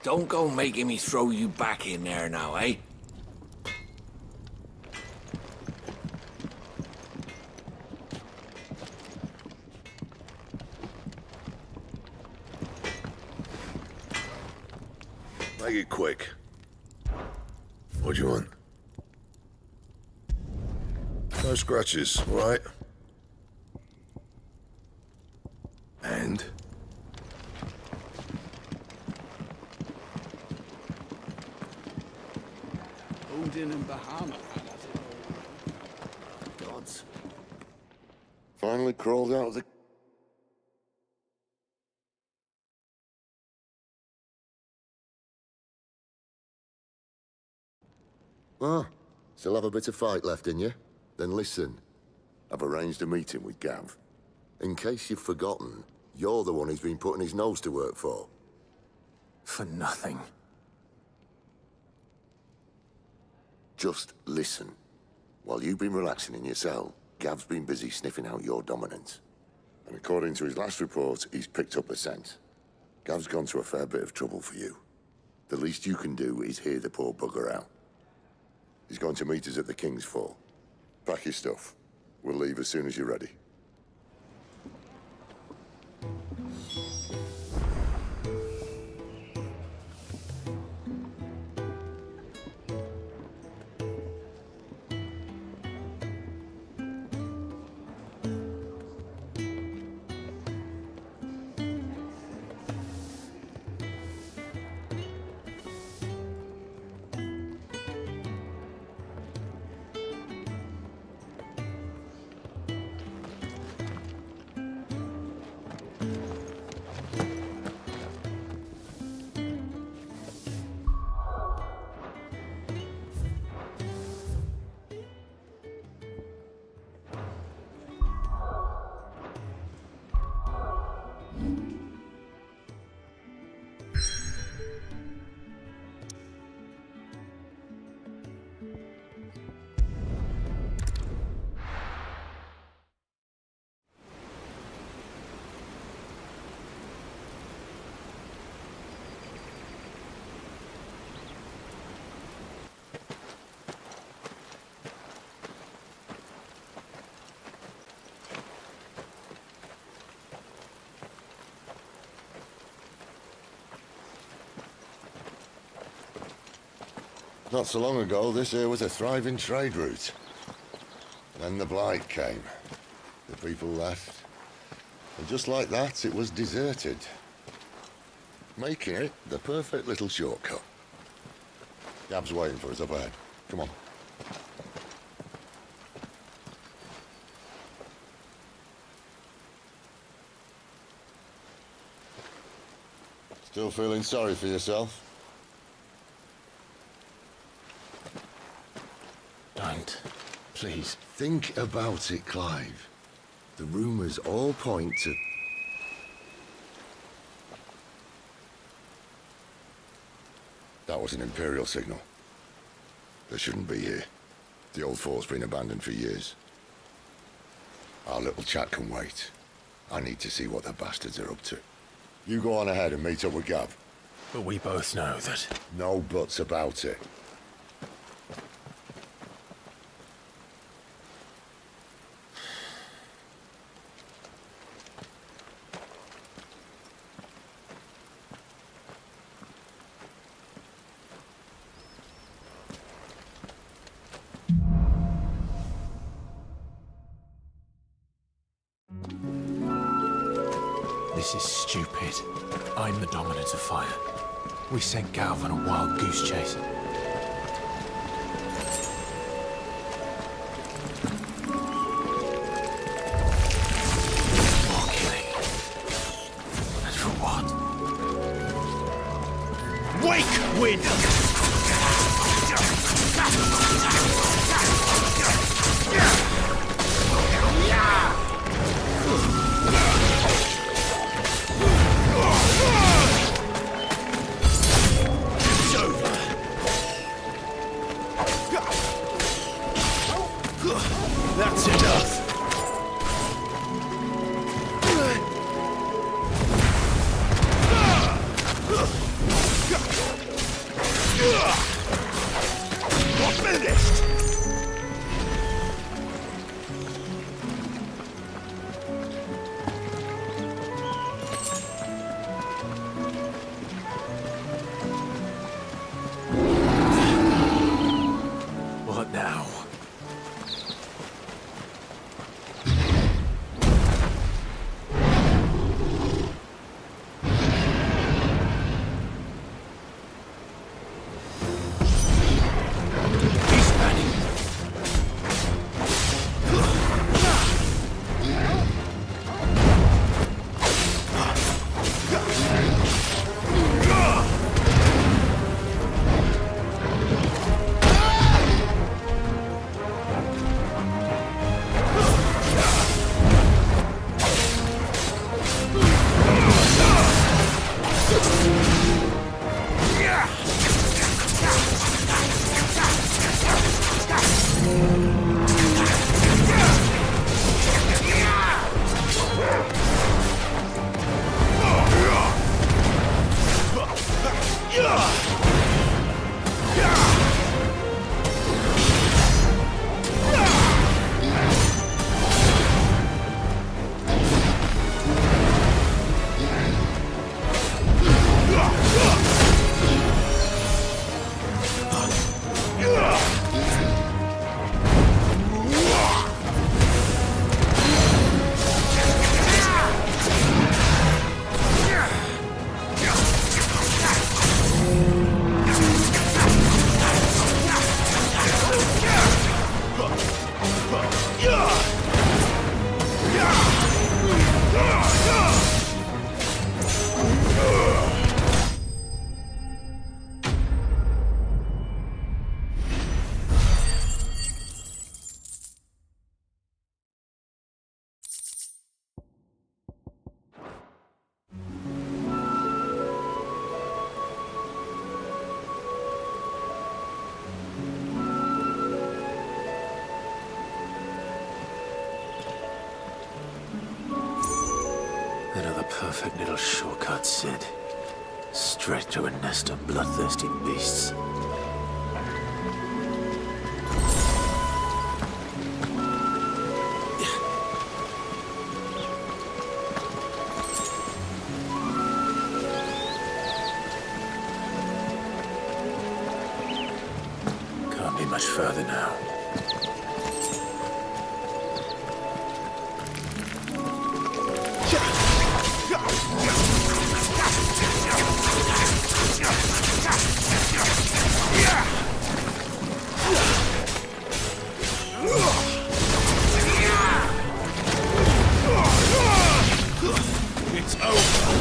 Don't go making me throw you back in there now, eh? Make it quick. What do you want? No scratches, all right? And? Odin and Bahama had it all. Gods. Finally crawled out of the... Ah, still have a bit of fight left in you? Then listen. I've arranged a meeting with Gav. In case you've forgotten, you're the one who's been putting his nose to work for. For nothing. Just listen. While you've been relaxing in your cell, Gav's been busy sniffing out your dominance. And according to his last report, he's picked up a scent. Gav's gone to a fair bit of trouble for you. The least you can do is hear the poor bugger out. He's going to meet us at the King's Fall. Pack your stuff. We'll leave as soon as you're ready. Not so long ago, this here was a thriving trade route. Then the Blight came. The people left. And just like that, it was deserted. Making it the perfect little shortcut. Gav's waiting for us up ahead. Come on. Still feeling sorry for yourself? Don't. Please. Think about it, Clive. The rumors all point to... That was an Imperial signal. They shouldn't be here. The old fort's been abandoned for years. Our little chat can wait. I need to see what the bastards are up to. You go on ahead and meet up with Gav. But we both know that... No buts about it. This is stupid. I'm the dominant of fire. We sent Gav on a wild goose chase. More killing. And for what? Wake, wind! That's enough. Another perfect little shortcut, Sid. Straight to a nest of bloodthirsty beasts. Can't be much further now. It's over.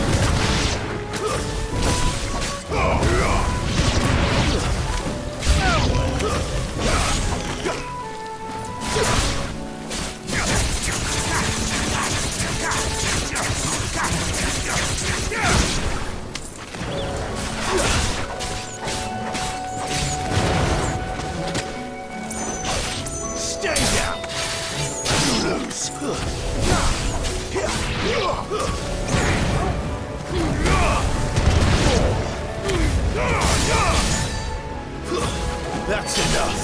Stay down. You lose. That's enough.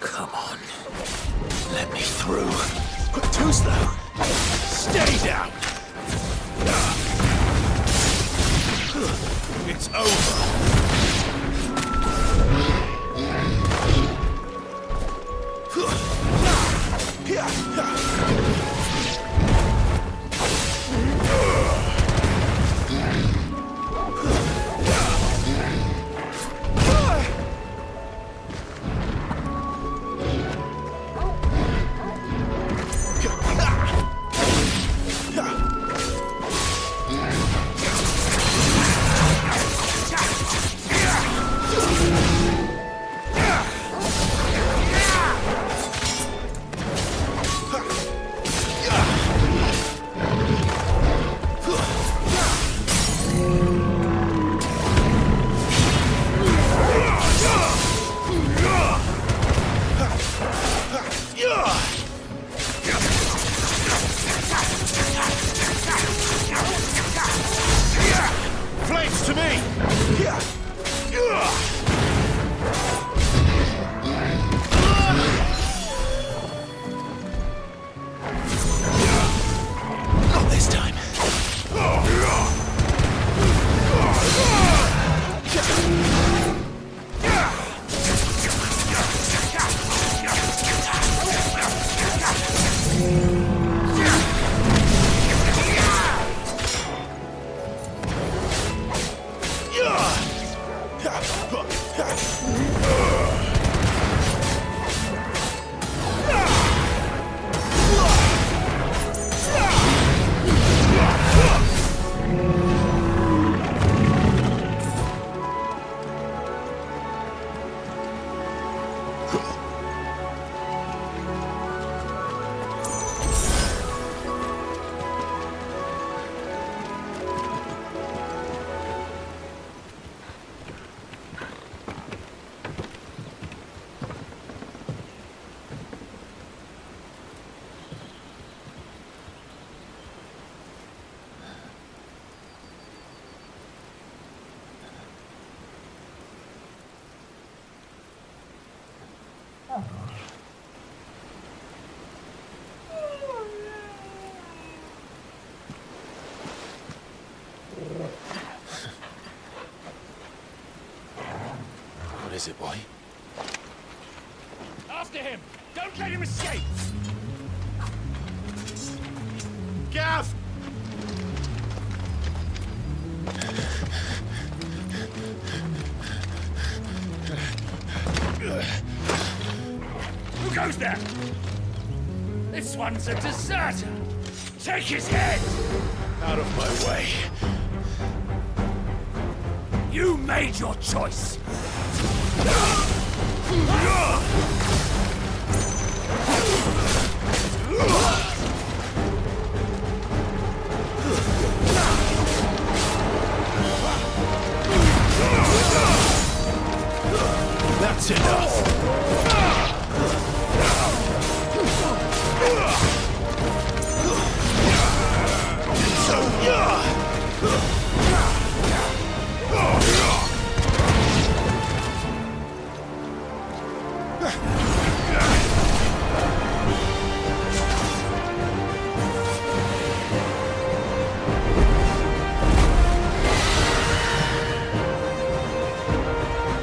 Come on. Let me through. Too slow. Stay down. It's over. Flames to me! Not this time. Oh! is it, boy? After him! Don't let him escape! Gav! Who goes there? This one's a deserter! Take his head! Out of my way. You made your choice! That's enough.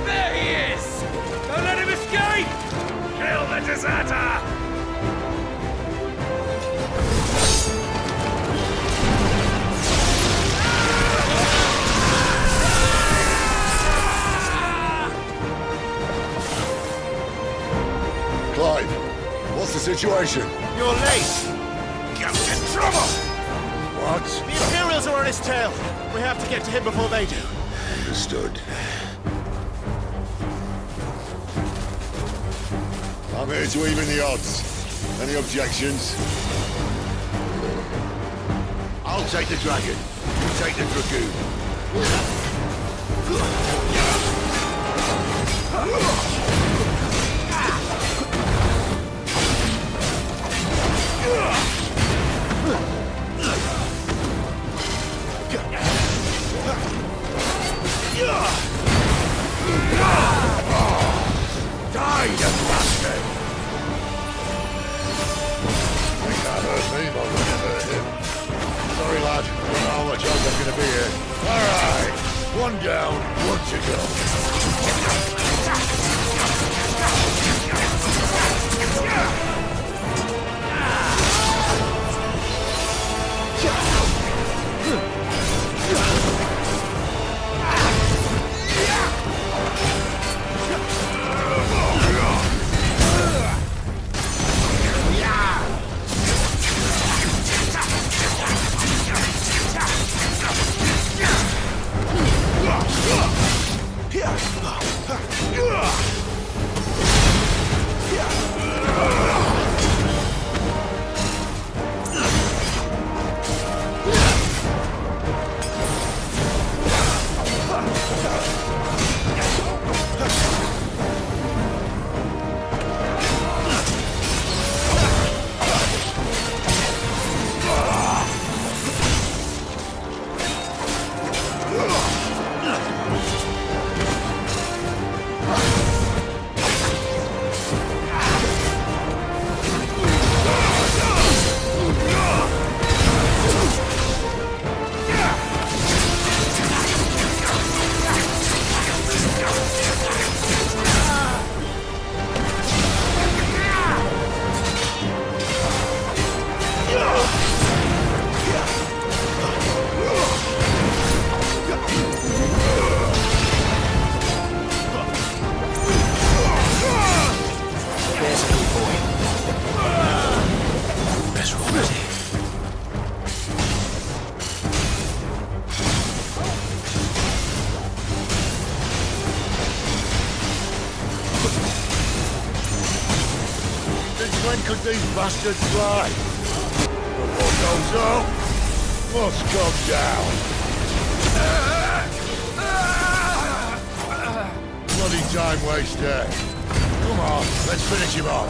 There he is! Don't let him escape! Kill the deserter! Clive, what's the situation? You're late. Get in trouble! What? The Imperials are on his tail. We have to get to him before they do. Understood. I'm here to even the odds. Any objections? I'll take the dragon. You take the dragoon. Die, you bastard! Think I hurt me, but I wouldn't hurt him. Sorry, lad. Don't know how much else I'm gonna be here. All right. One down, one to go. When could these bastards fly? But what goes up must come down. Bloody time waster. Come on, let's finish him off.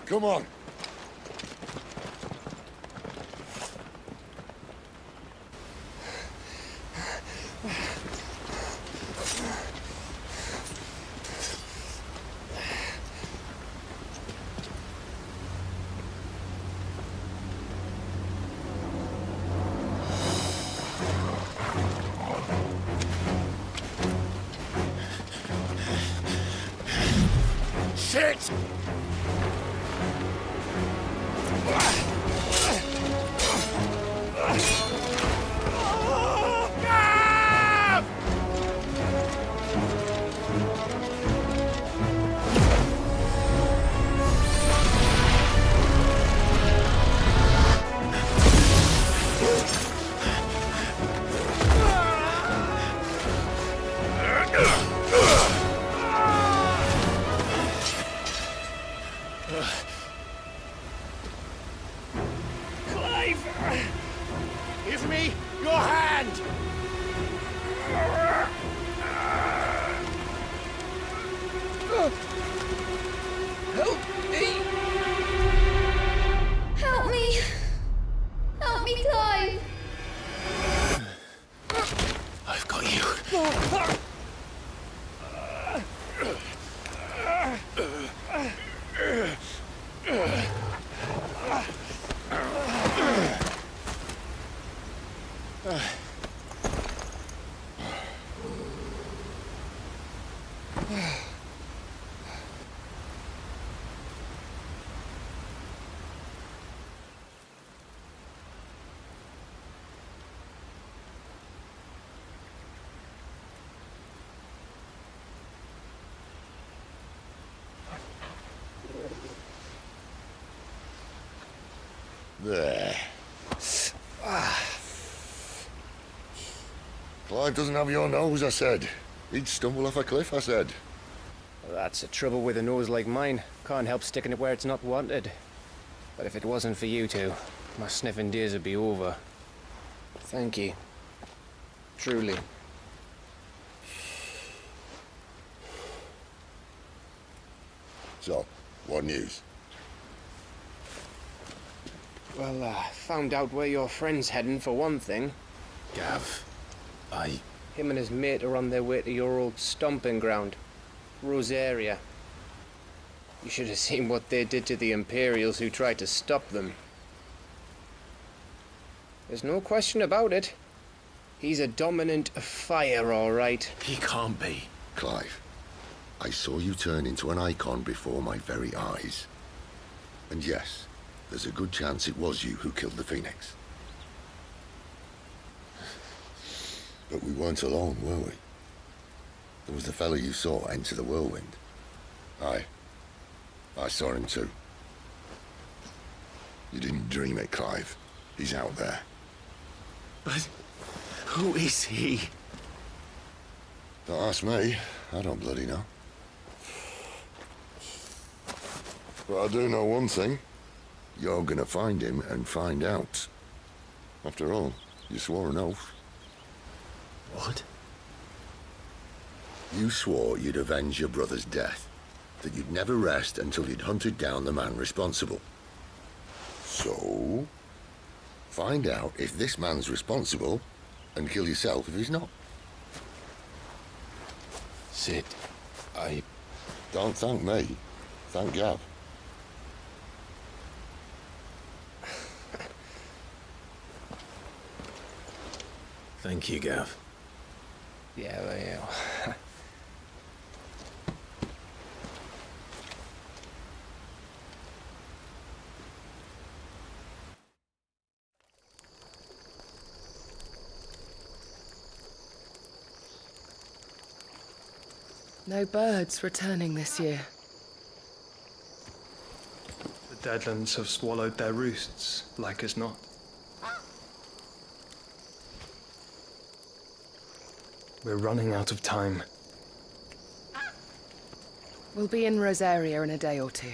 Come on. Shit! Give me your hand! Help me! Help me! Help me, Clive! I've got you. There. Clive doesn't have your nose, I said. He'd stumble off a cliff, I said. That's the trouble with a nose like mine. Can't help sticking it where it's not wanted. But if it wasn't for you two, my sniffing days would be over. Thank you. Truly. So, what news? Well, found out where your friend's heading for one thing. Gav, Him and his mate are on their way to your old stomping ground, Rosaria. You should have seen what they did to the Imperials who tried to stop them. There's no question about it. He's a dominant fire, all right. He can't be. Clive, I saw you turn into an icon before my very eyes. And yes, there's a good chance it was you who killed the Phoenix. But we weren't alone, were we? There was the fella you saw enter the whirlwind. I saw him too. You didn't dream it, Clive. He's out there. But who is he? Don't ask me. I don't bloody know. But I do know one thing. You're gonna find him and find out. After all, you swore an oath. What? You swore you'd avenge your brother's death, that you'd never rest until you'd hunted down the man responsible. So, find out if this man's responsible, and kill yourself if he's not. Sid, Don't thank me. Thank Gav. Thank you, Gav. Yeah, well, yeah. No birds returning this year. The Deadlands have swallowed their roosts, like as not. We're running out of time. We'll be in Rosaria in a day or two.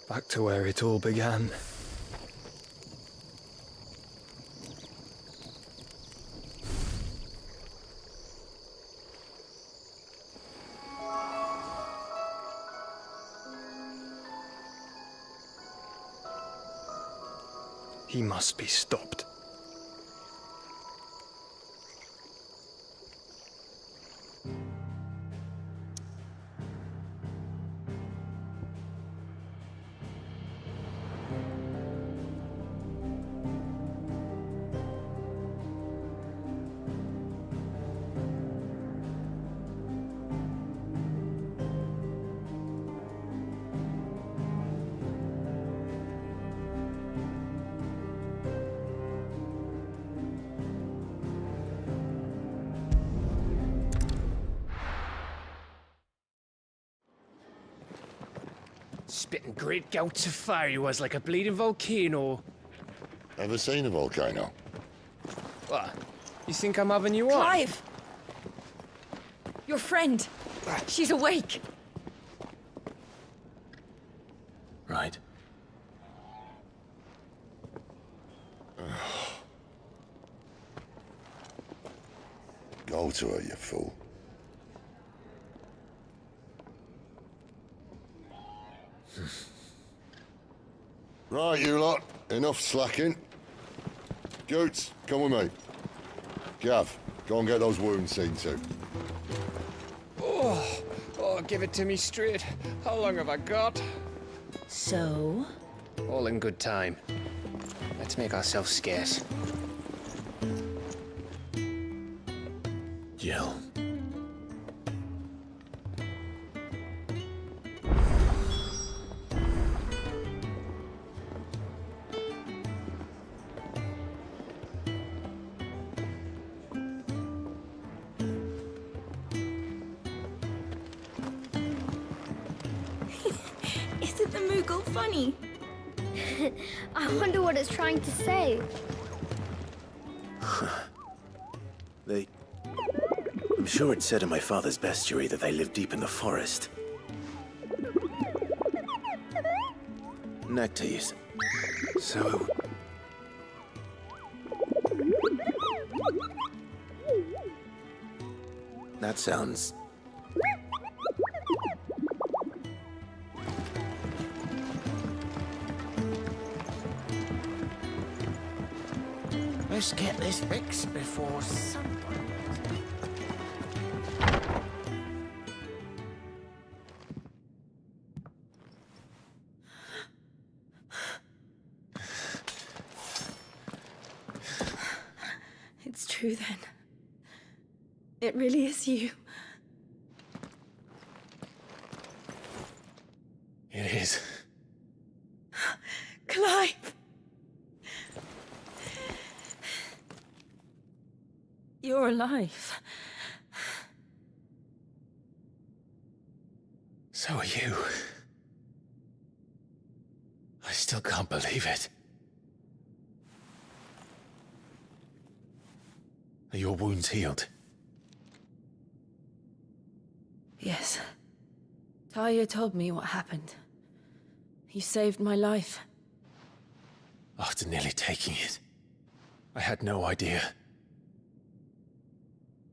Back to where it all began. He must be stopped. Spitting great gouts of fire he was like a bleeding volcano. Ever seen a volcano? What? You think I'm having you on? Clive! Your friend. She's awake. Right. Go to her, you fool. Right, you lot. Enough slacking. Goots, come with me. Gav, go and get those wounds seen to. Oh, give it to me straight. How long have I got? So? All in good time. Let's make ourselves scarce. Jill. Isn't the Moogle funny? I wonder what it's trying to say. I'm sure it said in my father's bestiary that they live deep in the forest. Nectaries. So... That sounds... Let's get this fixed before someone... It's true then. It really is you. It is. Clive! You're alive. So are you. I still can't believe it. Are your wounds healed? Yes. Talia told me what happened. You saved my life. After nearly taking it, I had no idea.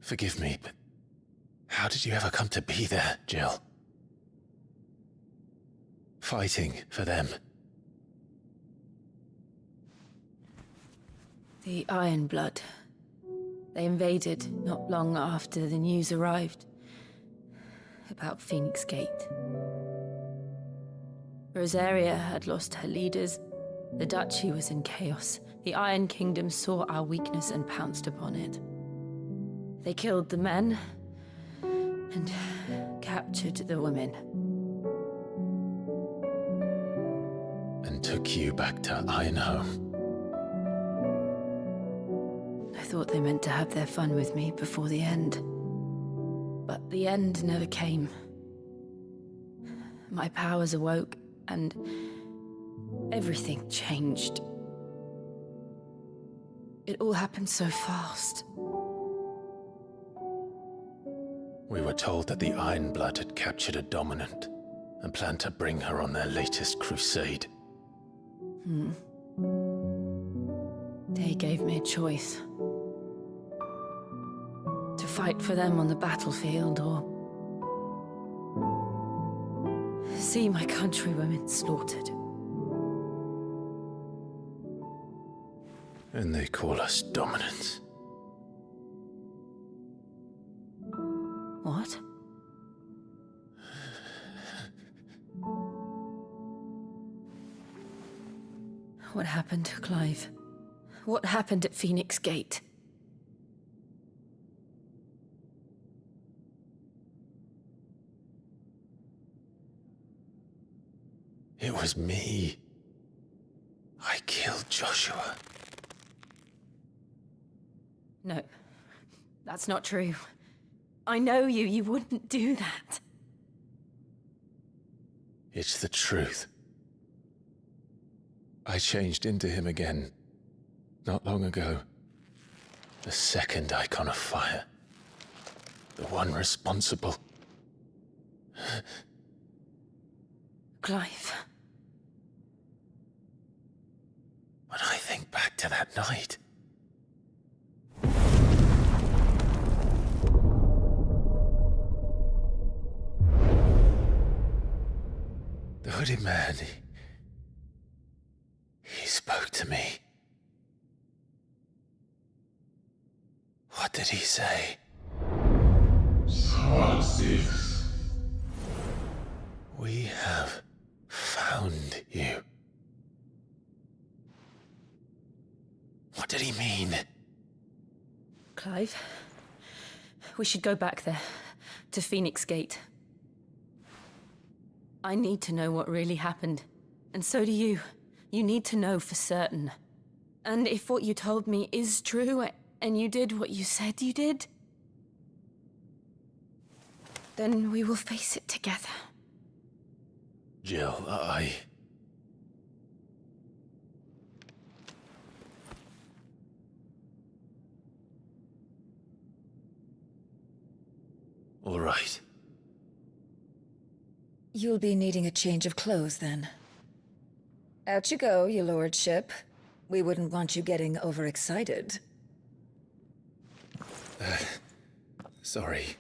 Forgive me, but how did you ever come to be there, Jill? Fighting for them. The Iron Blood. They invaded not long after the news arrived about Phoenix Gate. Rosaria had lost her leaders. The Duchy was in chaos. The Iron Kingdom saw our weakness and pounced upon it. They killed the men and captured the women. And took you back to Ironhome. I thought they meant to have their fun with me before the end. But the end never came. My powers awoke, and everything changed. It all happened so fast. We were told that the Iron Blood had captured a dominant and planned to bring her on their latest crusade. They gave me a choice. To fight for them on the battlefield, or see my countrywomen slaughtered. And they call us dominants. What? What happened, Clive? What happened at Phoenix Gate? It was me. I killed Joshua. No, that's not true. I know you. You wouldn't do that. It's the truth. I changed into him again, not long ago. The second icon of fire. The one responsible. Clive. When I think back to that night... The hooded man, he spoke to me. What did he say? We have found you. What did he mean? Clive, we should go back there, to Phoenix Gate. I need to know what really happened, and so do you. You need to know for certain. And if what you told me is true, and you did what you said you did, then we will face it together. Jill, All right. You'll be needing a change of clothes, then. Out you go, your lordship. We wouldn't want you getting overexcited. Sorry.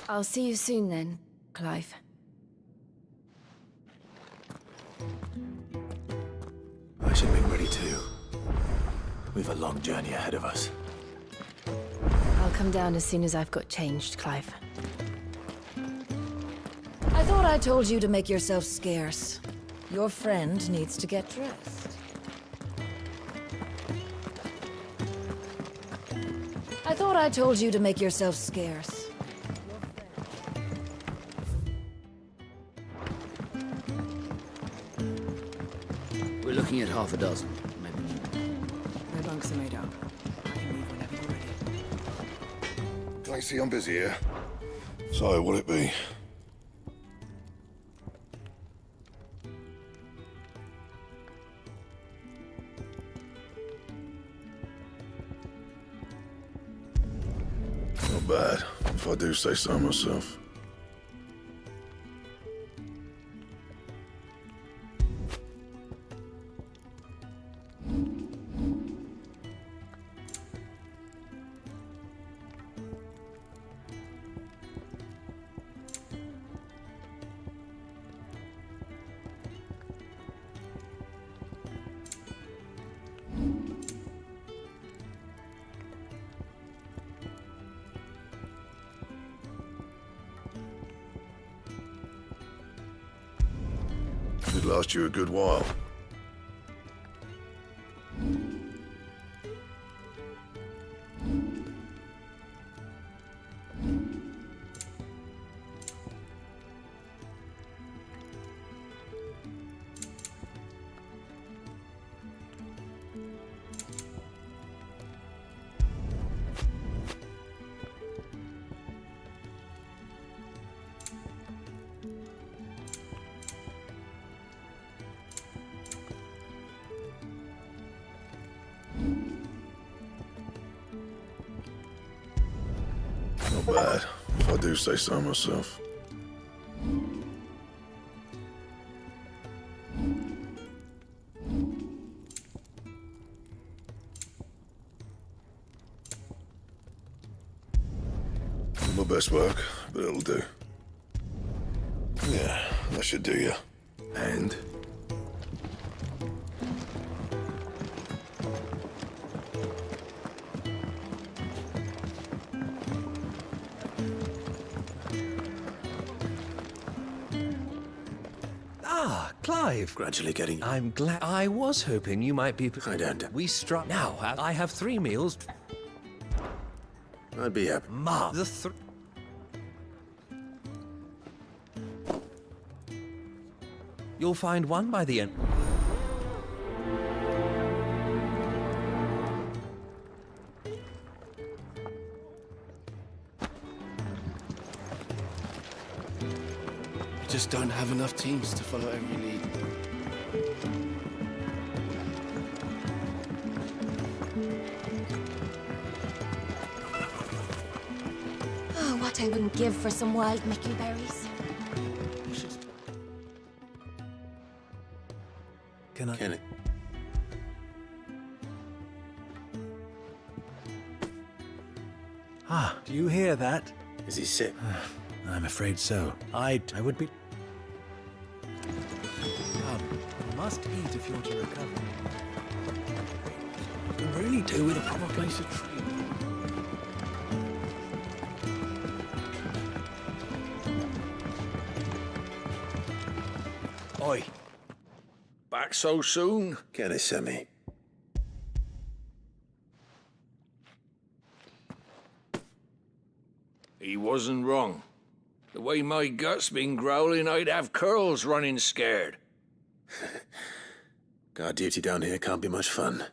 I'll see you soon then, Clive. I should be ready too. We've a long journey ahead of us. I'll come down as soon as I've got changed, Clive. I thought I told you to make yourself scarce. Your friend needs to get dressed. I thought I told you to make yourself scarce. We're looking at half a dozen, maybe more. My bunks are made up. I can leave whenever you're ready. Can I see I'm busy here? So, what'll it be? Not bad, if I do say so myself. It'd last you a good while. Not bad, if I do say so myself. Not my best work, but it'll do. Yeah, that should do you. And? Ah, Clive. Gradually getting... I'm glad. I was hoping you might be... I don't. We struck... Now, I have 3 meals. I'd be happy. Ma, You'll find one by the end. Just don't have enough teams to follow every lead. Oh, what I wouldn't give for some wild Mickey berries. Can I... Kenneth. Ah, do you hear that? Is he sick? I'm afraid so. I would be... Come, you must eat if you're to recover. You really do with a proper place of training. Oi. Back so soon? Kenneth sent me. He wasn't wrong. The way my gut's been growling, I'd have curls running scared. Guard duty down here can't be much fun.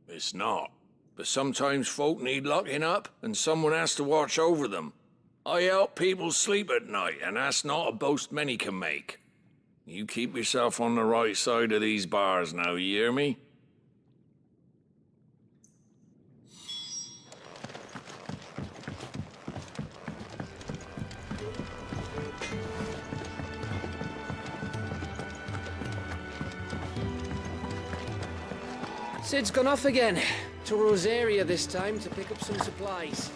It's not. But sometimes folk need locking up, and someone has to watch over them. I help people sleep at night, and that's not a boast many can make. You keep yourself on the right side of these bars now, you hear me? Sid's gone off again. To Rosaria this time to pick up some supplies.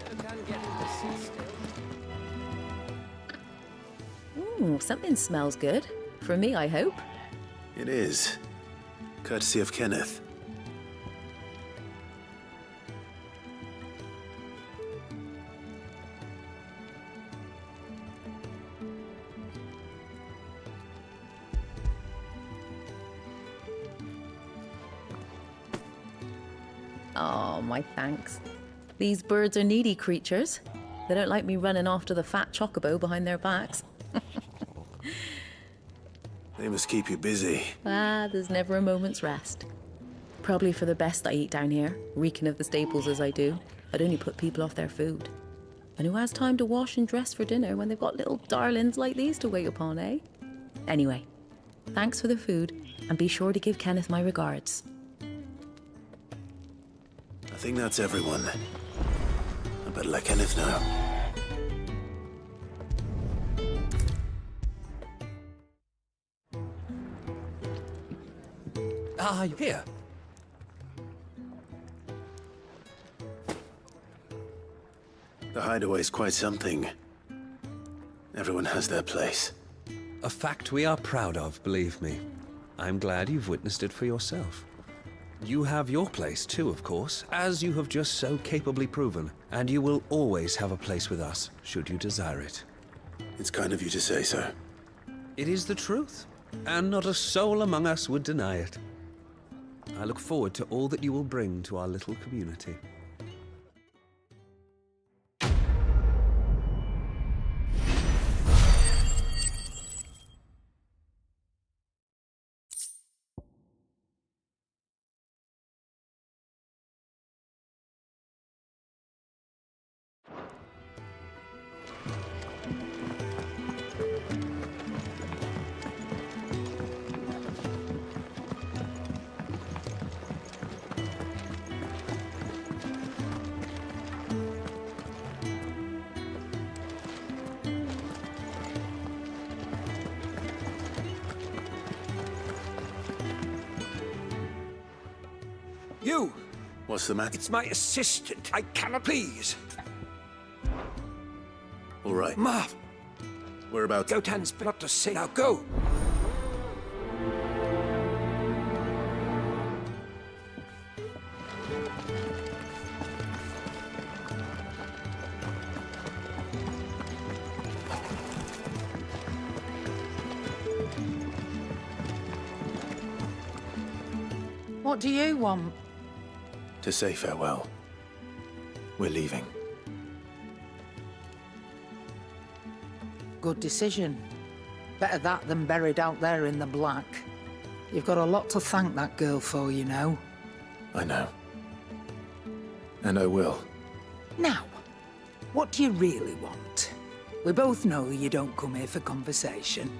Never can get into Sid still. Something smells good. For me, I hope. It is. Courtesy of Kenneth. Oh, my thanks. These birds are needy creatures. They don't like me running after the fat chocobo behind their backs. They must keep you busy. There's never a moment's rest. Probably for the best I eat down here, reeking of the staples as I do. I'd only put people off their food. And who has time to wash and dress for dinner when they've got little darlings like these to wait upon, eh? Anyway, thanks for the food, and be sure to give Kenneth my regards. I think that's everyone. I better let Kenneth know. Ah, here. The hideaway's quite something. Everyone has their place. A fact we are proud of, believe me. I'm glad you've witnessed it for yourself. You have your place too, of course, as you have just so capably proven, and you will always have a place with us, should you desire it. It's kind of you to say so. It is the truth, and not a soul among us would deny it. I look forward to all that you will bring to our little community. You! What's the matter? It's my assistant. I cannot please. All right. Marv! Whereabouts? Gotan's been up to say. Now go! What do you want? To say farewell. We're leaving. Good decision. Better that than buried out there in the black. You've got a lot to thank that girl for, you know. I know. And I will. Now, what do you really want? We both know you don't come here for conversation.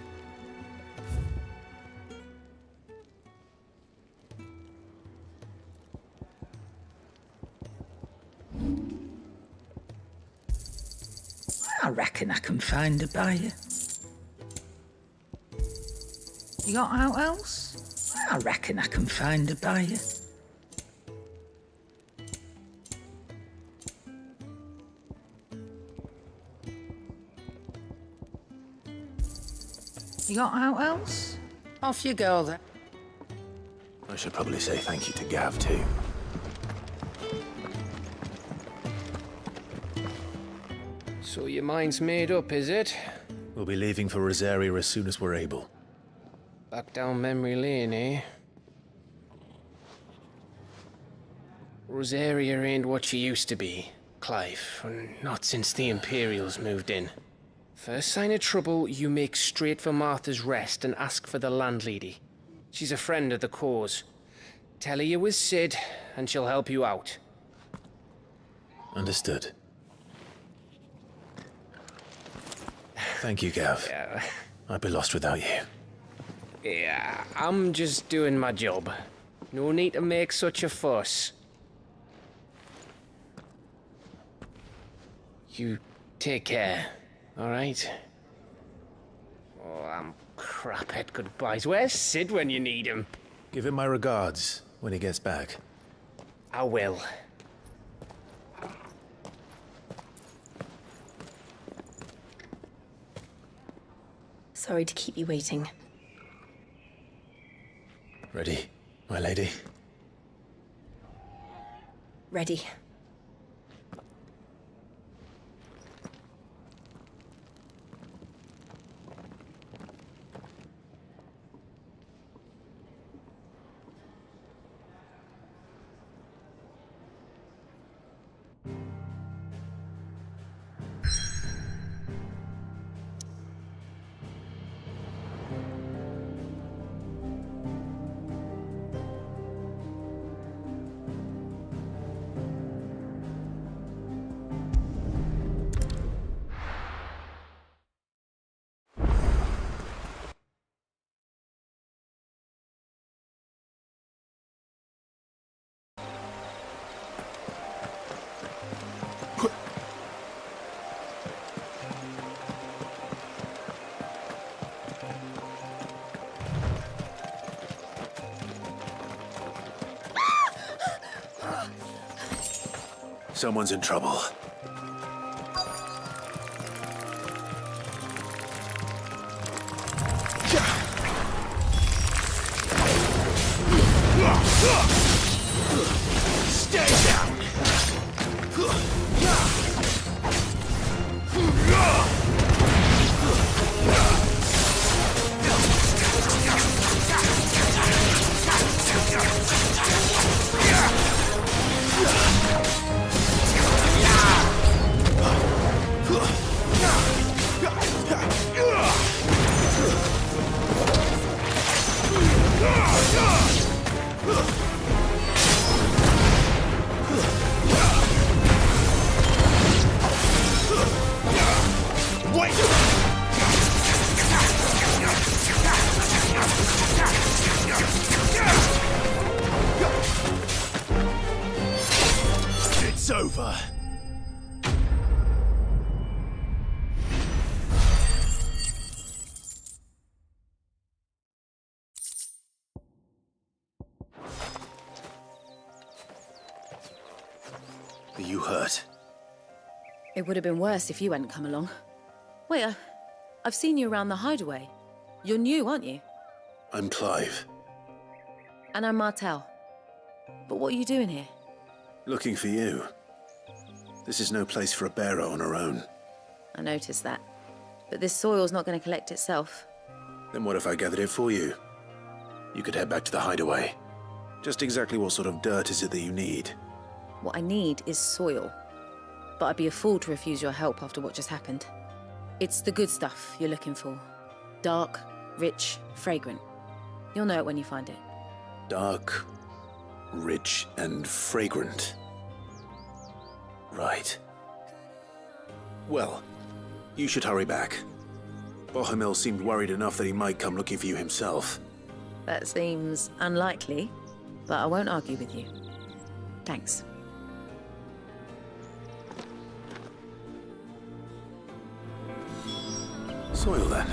I reckon I can find a buyer. You got out else? I reckon I can find a buyer. You got out else? Off you go then. I should probably say thank you to Gav, too. So your mind's made up, is it? We'll be leaving for Rosaria as soon as we're able. Back down memory lane, eh? Rosaria ain't what she used to be, Clive. Not since the Imperials moved in. First sign of trouble, you make straight for Martha's Rest and ask for the landlady. She's a friend of the cause. Tell her you was Sid, and she'll help you out. Understood. Thank you, Gav. Yeah. I'd be lost without you. Yeah, I'm just doing my job. No need to make such a fuss. You take care, all right? Oh, I'm crap at goodbyes. Where's Sid when you need him? Give him my regards when he gets back. I will. Sorry to keep you waiting. Ready, my lady? Ready. Someone's in trouble. Stay down! It's over. Are you hurt? It would have been worse if you hadn't come along. Wait, I've seen you around the hideaway. You're new, aren't you? I'm Clive. And I'm Martel. But what are you doing here? Looking for you. This is no place for a bearer on her own. I noticed that. But this soil's not going to collect itself. Then what if I gathered it for you? You could head back to the hideaway. Just exactly what sort of dirt is it that you need? What I need is soil. But I'd be a fool to refuse your help after what just happened. It's the good stuff you're looking for. Dark, rich, fragrant. You'll know it when you find it. Dark, rich, and fragrant. Right. Well, you should hurry back. Bohemil seemed worried enough that he might come looking for you himself. That seems unlikely, but I won't argue with you. Thanks. Soil, then.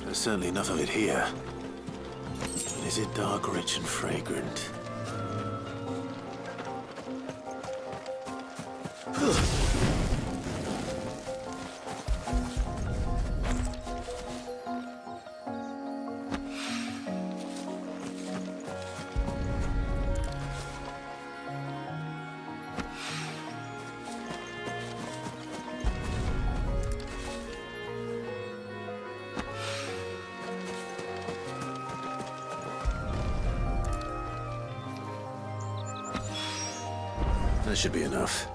There's certainly enough of it here. But is it dark, rich, and fragrant? That should be enough.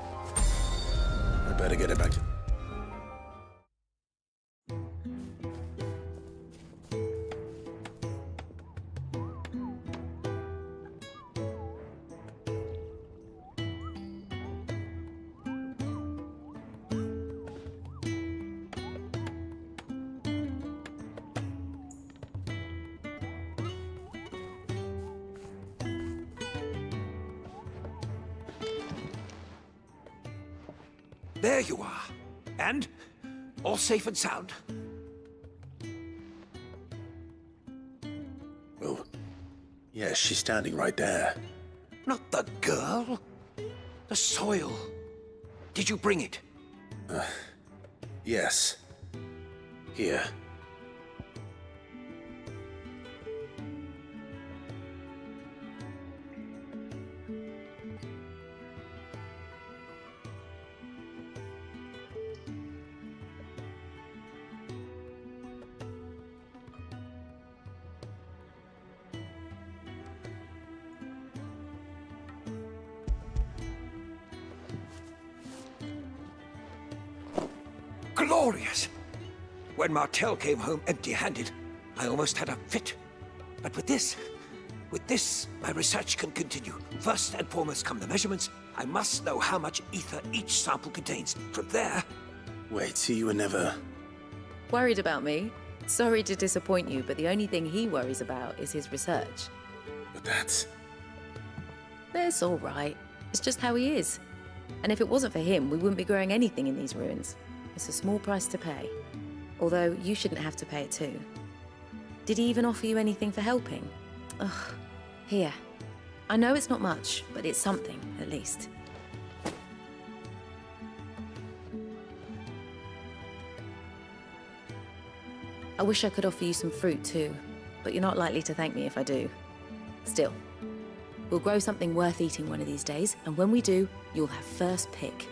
I better get it back to... There you are. And? All safe and sound? Well, yes, she's standing right there. Not the girl. The soil. Did you bring it? Yes. Here. Glorious! When Martel came home empty-handed, I almost had a fit. But with this, my research can continue. First and foremost come the measurements. I must know how much ether each sample contains. From there... Wait, so you were never... Worried about me? Sorry to disappoint you, but the only thing he worries about is his research. But that's... That's all right. It's just how he is. And if it wasn't for him, we wouldn't be growing anything in these ruins. It's a small price to pay. Although, you shouldn't have to pay it too. Did he even offer you anything for helping? Ugh. Here. I know it's not much, but it's something, at least. I wish I could offer you some fruit too, but you're not likely to thank me if I do. Still, we'll grow something worth eating one of these days, and when we do, you'll have first pick.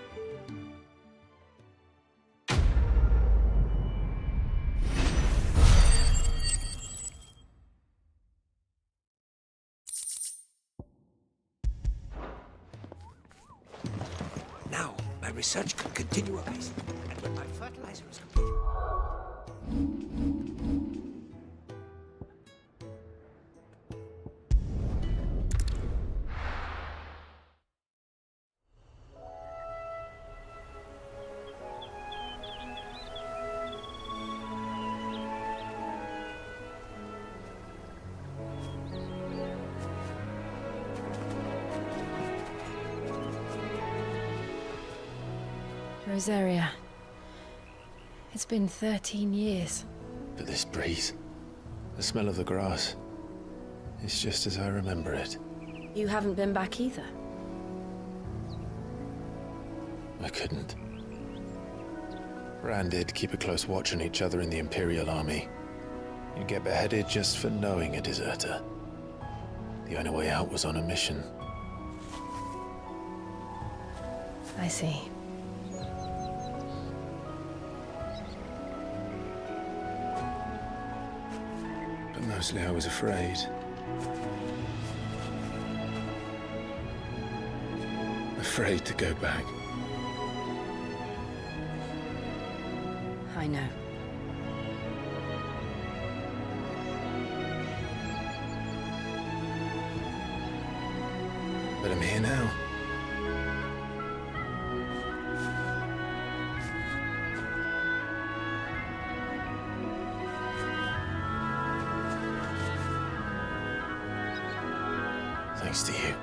Now, my research can continue apace. And when my fertilizer is complete... Rosaria. It's been 13 years. But this breeze, the smell of the grass, it's just as I remember it. You haven't been back either. I couldn't. Rand did keep a close watch on each other in the Imperial Army. You'd get beheaded just for knowing a deserter. The only way out was on a mission. I see. But mostly I was afraid. afraid to go back. I know. But I'm here now. Thanks to you.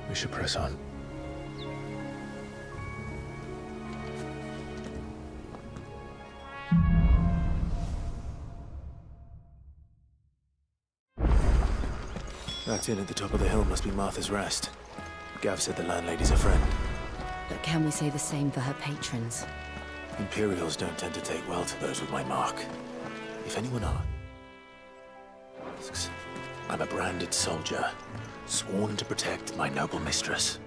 We should press on. That inn at the top of the hill must be Martha's Rest. Gav said the landlady's a friend. But can we say the same for her patrons? Imperials don't tend to take well to those with my mark. If anyone asks, I'm a branded soldier, sworn to protect my noble mistress.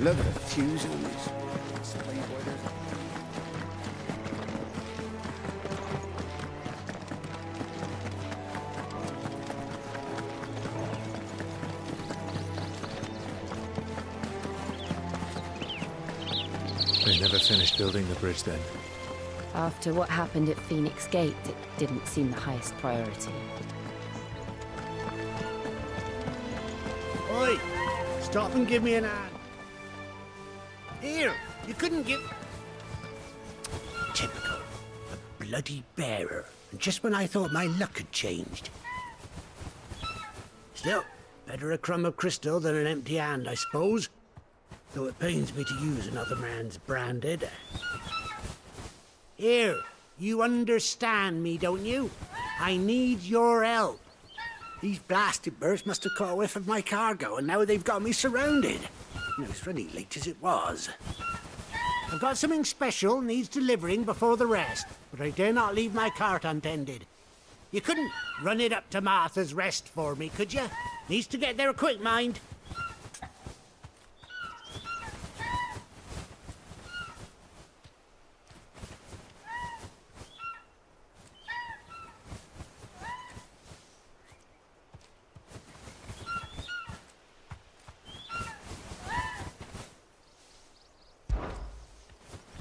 Look at the fuse on this. They never finished building the bridge then. After what happened at Phoenix Gate, it didn't seem the highest priority. Oi! Stop and give me an hand. Here, you couldn't give... Typical. A bloody bearer. And just when I thought my luck had changed. Still, better a crumb of crystal than an empty hand, I suppose. Though it pains me to use another man's branded. Here, you understand me, don't you? I need your help. These blasted birds must have caught a whiff of my cargo, and now they've got me surrounded. And it was really late as it was. I've got something special needs delivering before the rest, but I dare not leave my cart untended. You couldn't run it up to Martha's Rest for me, could you? Needs to get there quick, mind.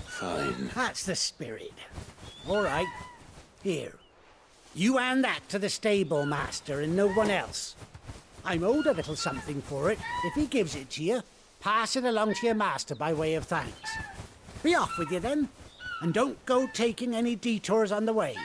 Fine. That's the spirit. All right. Here. You hand that to the stable master and no one else. I'm owed a little something for it. If he gives it to you, pass it along to your master by way of thanks. Be off with you then. And don't go taking any detours on the way.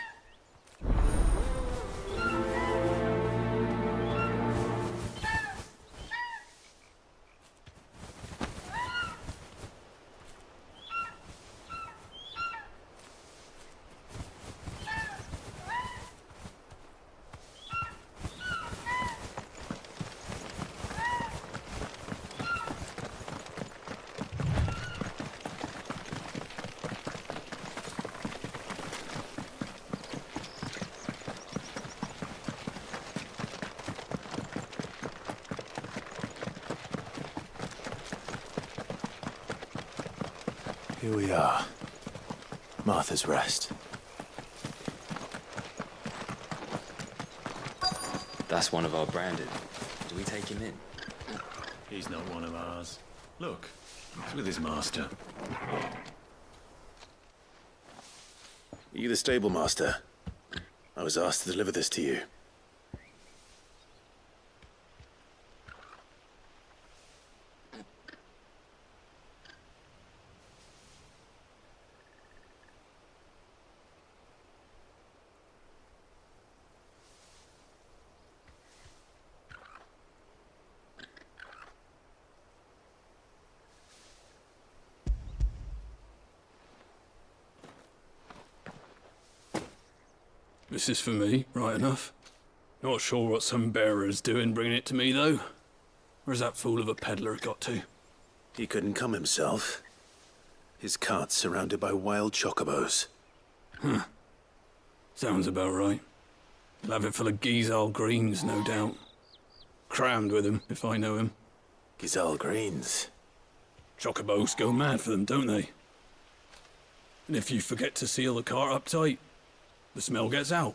Here we are. Martha's Rest. That's one of our branded. Do we take him in? He's not one of ours. Look, he's with his master. Are you the stable master? I was asked to deliver this to you. This is for me, right enough. Not sure what some bearer's doing bringing it to me, though. Where's that fool of a peddler got to? He couldn't come himself. His cart's surrounded by wild chocobos. Huh. Sounds about right. He'll have it full of Gizal greens, no doubt. crammed with him, if I know him. Gazelle greens. Chocobos go mad for them, don't they? And if you forget to seal the cart up tight, the smell gets out,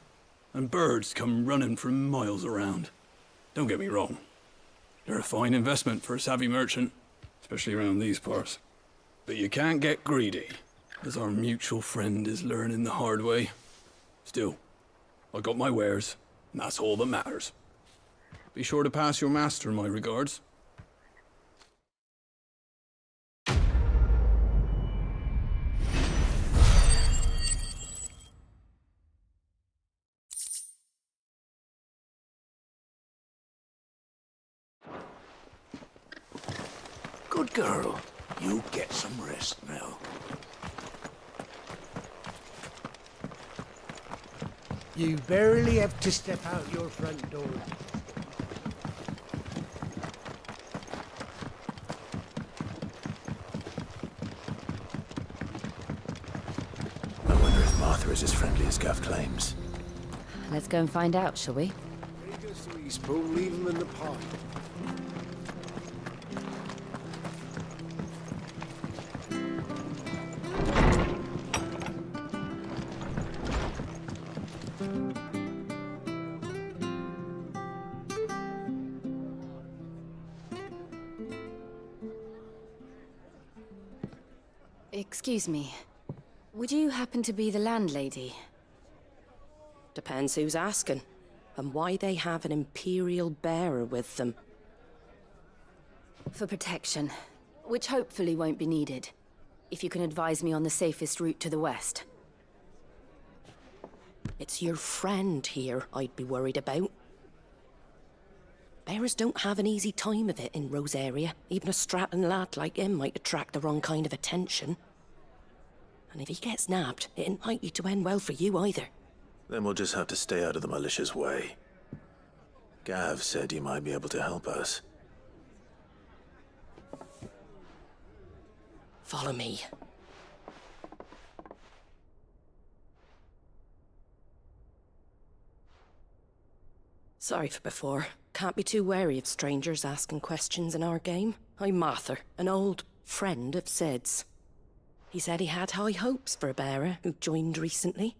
and birds come running from miles around. Don't get me wrong. They're a fine investment for a savvy merchant, especially around these parts. But you can't get greedy, as our mutual friend is learning the hard way. Still, I got my wares, and that's all that matters. Be sure to pass your master my regards. Good girl. You get some rest now. You barely have to step out your front door. I wonder if Martha is as friendly as Gav claims. Let's go and find out, shall we? Take us to Eastpool, leave them in the park. Excuse me. Would you happen to be the landlady? Depends who's asking, and why they have an Imperial bearer with them. For protection, which hopefully won't be needed. If you can advise me on the safest route to the west. It's your friend here I'd be worried about. Bearers don't have an easy time of it in Rose area. Even a Stratton lad like him might attract the wrong kind of attention. And if he gets nabbed, it ain't likely to end well for you either. Then we'll just have to stay out of the malicious way. Gav said you might be able to help us. Follow me. Sorry for before. Can't be too wary of strangers asking questions in our game. I'm Martha, an old friend of Sid's. He said he had high hopes for a bearer who joined recently.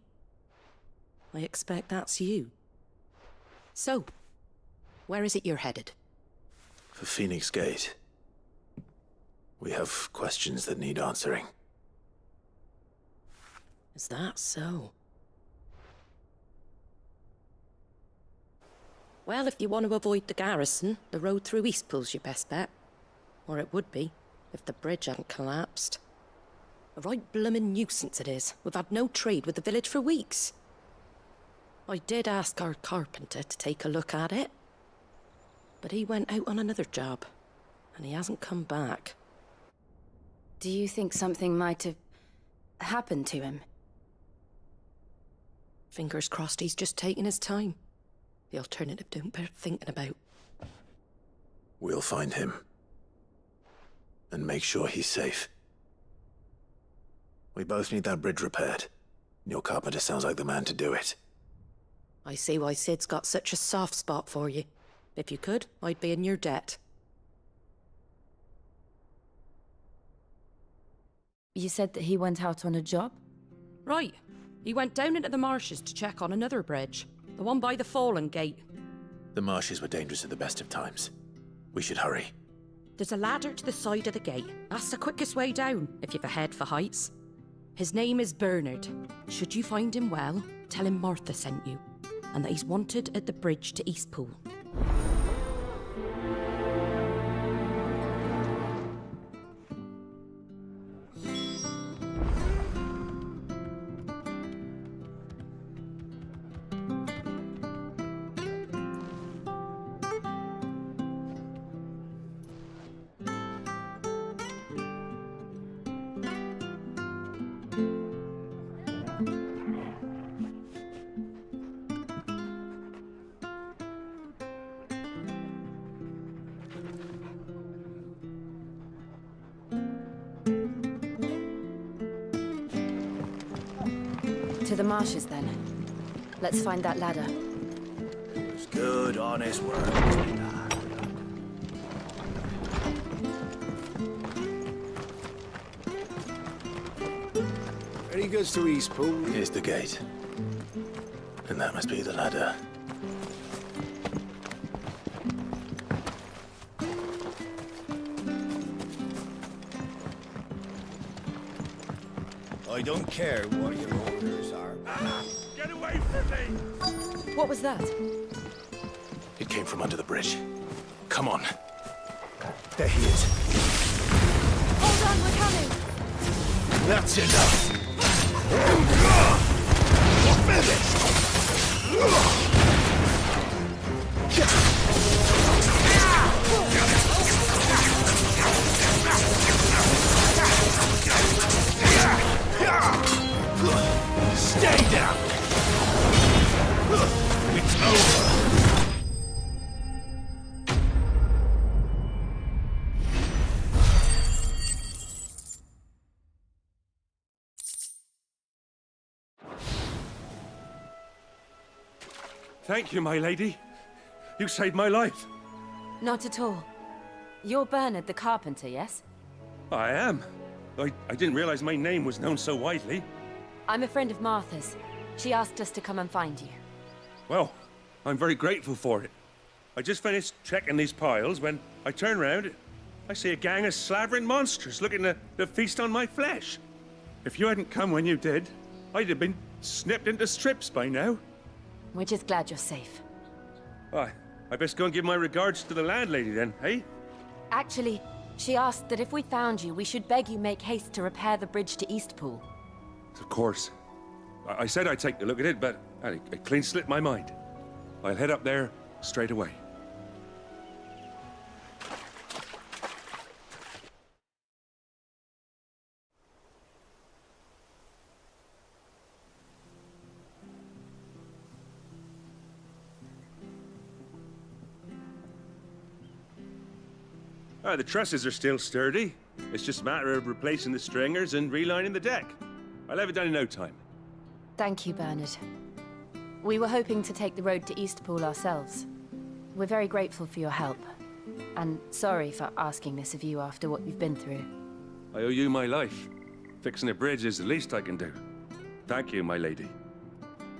I expect that's you. So, where is it you're headed? For Phoenix Gate. We have questions that need answering. Is that so? Well, if you want to avoid the garrison, the road through Eastpool's your best bet. Or it would be, if the bridge hadn't collapsed. A right bloomin' nuisance it is. We've had no trade with the village for weeks. I did ask our carpenter to take a look at it. But he went out on another job, and he hasn't come back. Do you think something might have happened to him? Fingers crossed he's just taking his time. The alternative don't bear thinking about. We'll find him. And make sure he's safe. We both need that bridge repaired. Your carpenter sounds like the man to do it. I see why Sid's got such a soft spot for you. If you could, I'd be in your debt. You said that he went out on a job? Right. He went down into the marshes to check on another bridge. The one by the Fallen Gate. The marshes were dangerous at the best of times. We should hurry. There's a ladder to the side of the gate. That's the quickest way down, if you've a head for heights. His name is Bernard. Should you find him well, tell him Martha sent you, and that he's wanted at the bridge to Eastpool. To the marshes, then. Let's find that ladder. It's good, honest work. goes to Eastpool. Here's the gate. And that must be the ladder. I don't care what your orders are. Get away from me! What was that? It came from under the bridge. Come on. There he is. Hold on, we're coming! That's enough. Stay down. It's over. Thank you, my lady. You saved my life. Not at all. You're Bernard the carpenter, yes? I am. I didn't realize my name was known so widely. I'm a friend of Martha's. She asked us to come and find you. Well, I'm very grateful for it. I just finished checking these piles when I turn around. I see a gang of slavering monsters looking to feast on my flesh. If you hadn't come when you did, I'd have been snipped into strips by now. We're just glad you're safe. I best go and give my regards to the landlady then, eh? Actually, she asked that if we found you, we should beg you make haste to repair the bridge to Eastpool. Of course. I said I'd take a look at it, but it clean slipped my mind. I'll head up there straight away. The trusses are still sturdy. It's just a matter of replacing the stringers and relining the deck. I'll have it done in no time. Thank you, Bernard. We were hoping to take the road to Eastpool ourselves. We're very grateful for your help. And sorry for asking this of you after what you've been through. I owe you my life. Fixing a bridge is the least I can do. Thank you, my lady.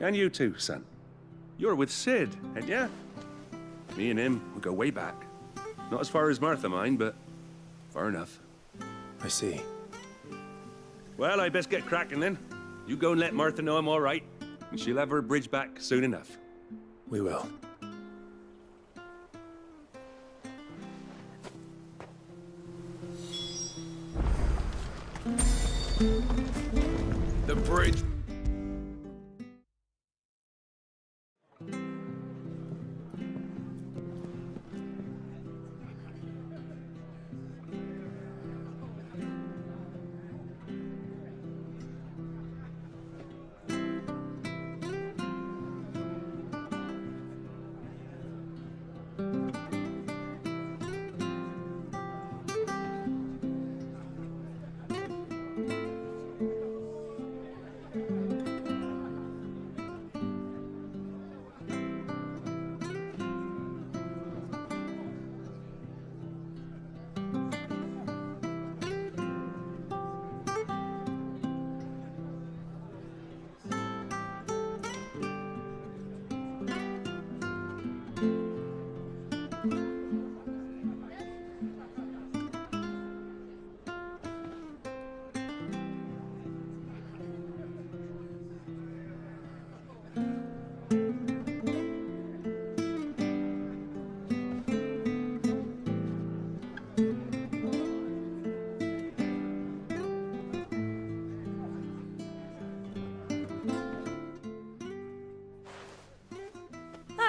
And you too, son. You're with Sid, ain't ya? Me and him, we go way back. Not as far as Martha, mind, but far enough. I see. Well, I best get cracking then. You go and let Martha know I'm all right, and she'll have her bridge back soon enough. We will. The bridge.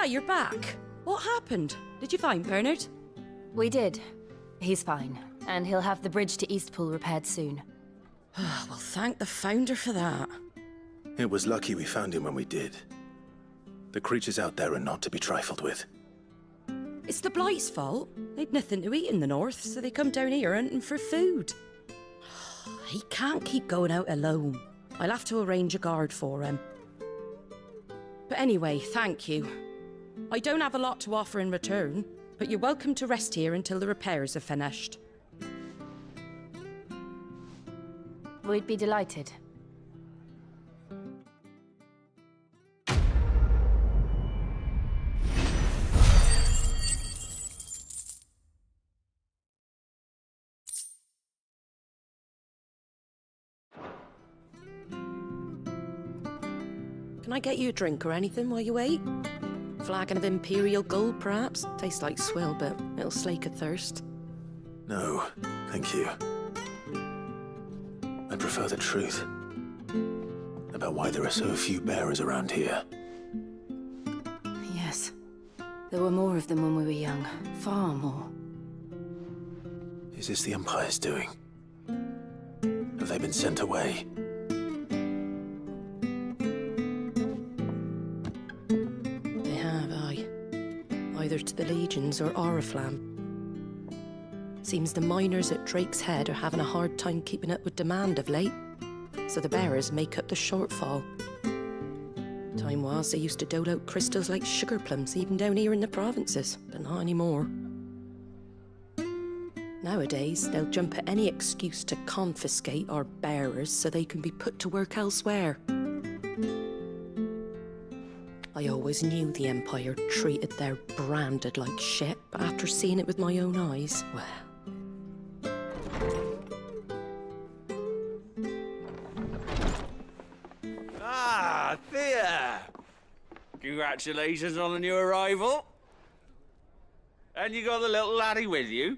You're back. What happened? Did you find Bernard? We did. He's fine, and he'll have the bridge to Eastpool repaired soon. Well, thank the Founder for that. It was lucky we found him when we did. The creatures out there are not to be trifled with. It's the Blight's fault. They'd nothing to eat in the north, so they come down here hunting for food. He can't keep going out alone. I'll have to arrange a guard for him. But anyway, thank you. I don't have a lot to offer in return, but you're welcome to rest here until the repairs are finished. We'd be delighted. Can I get you a drink or anything while you wait? Flagon of Imperial Gold, perhaps? Tastes like swill, but it'll slake a thirst. No, thank you. I prefer the truth about why there are so few bearers around here. Yes. There were more of them when we were young. Far more. Is this the Empire's doing? Have they been sent away? They have, aye. Either to the Legions or Oriflamme. Seems the miners at Drake's Head are having a hard time keeping up with demand of late, so the bearers make up the shortfall. Time was they used to dole out crystals like sugar plums even down here in the provinces, but not anymore. Nowadays, they'll jump at any excuse to confiscate our bearers so they can be put to work elsewhere. I always knew the Empire treated their branded like shit, but after seeing it with my own eyes, well... Ah, Thea! Congratulations on the new arrival. And you got the little laddie with you?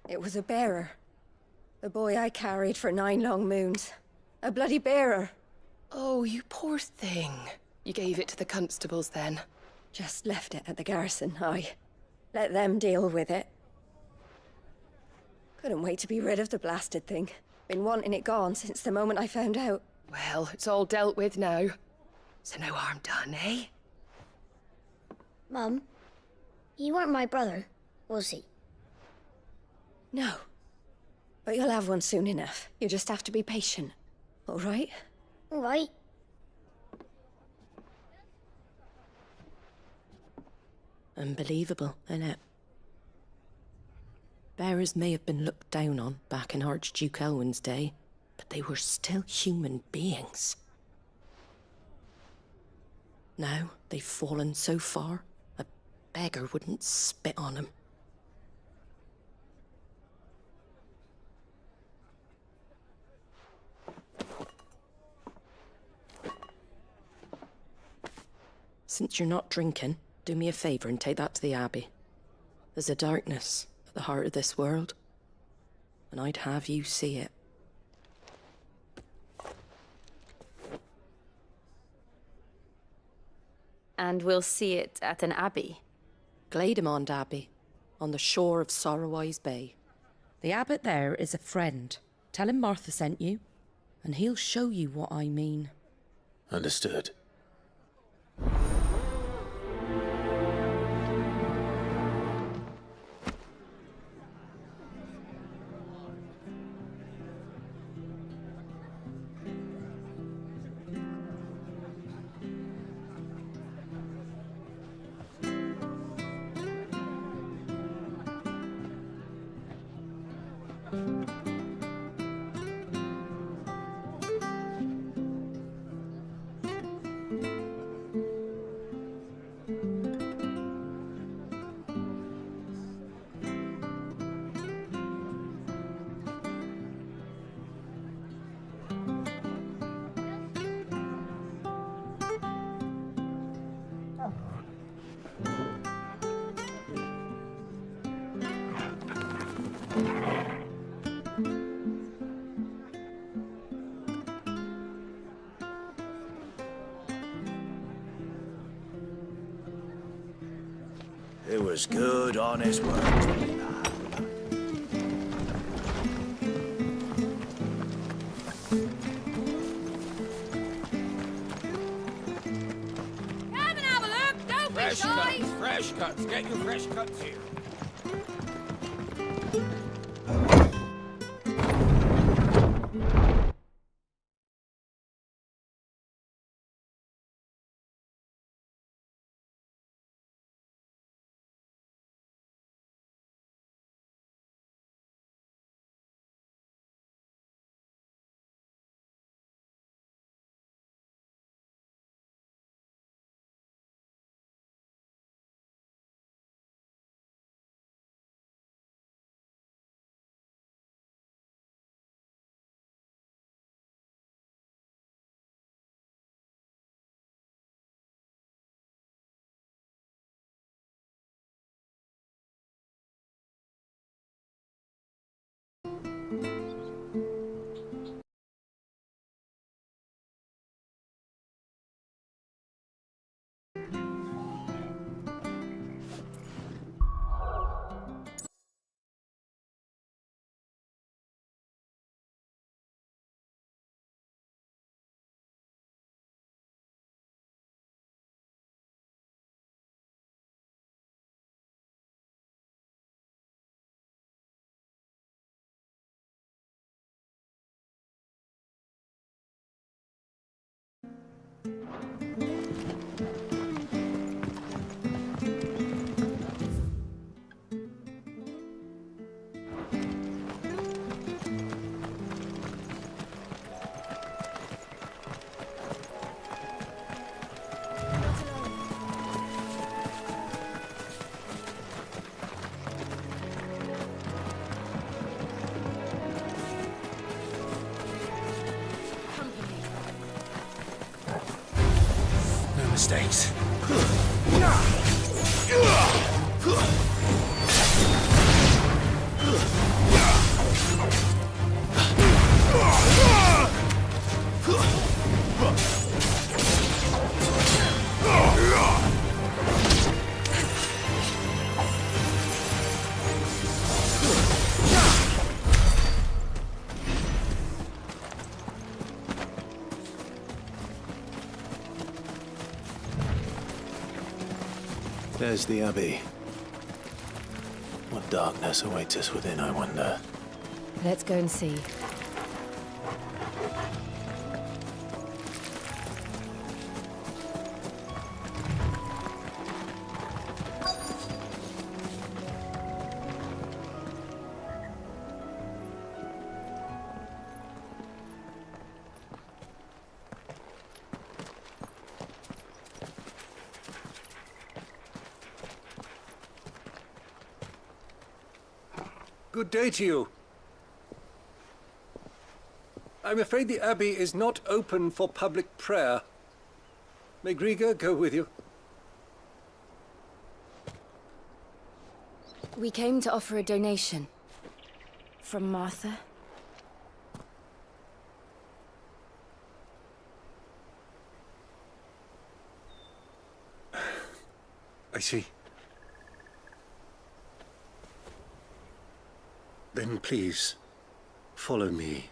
It was a bearer. The boy I carried for 9 long moons. A bloody bearer. Oh, you poor thing. You gave it to the constables then? Just left it at the garrison, aye. Let them deal with it. Couldn't wait to be rid of the blasted thing. Been wanting it gone since the moment I found out. Well, it's all dealt with now. So no harm done, eh? Mum, he weren't my brother, was he? No. But you'll have one soon enough. You just have to be patient. All right? All right. Unbelievable, innit? Bearers may have been looked down on back in Archduke Elwin's day, but they were still human beings. Now they've fallen so far, a beggar wouldn't spit on them. Since you're not drinking, do me a favour and take that to the Abbey. There's a darkness at the heart of this world, and I'd have you see it. And we'll see it at an abbey? Glademond Abbey, on the shore of Sorrowwise Bay. The abbot there is a friend. Tell him Martha sent you, and he'll show you what I mean. Understood. It was good, honest work. Come and have a look, don't be shy! Fresh cuts. Get your fresh cuts here. mistakes. There's the Abbey. What darkness awaits us within, I wonder? Let's go and see. Good day to you. I'm afraid the Abbey is not open for public prayer. May Grieger go with you? We came to offer a donation. From Martha. I see. Then please, follow me.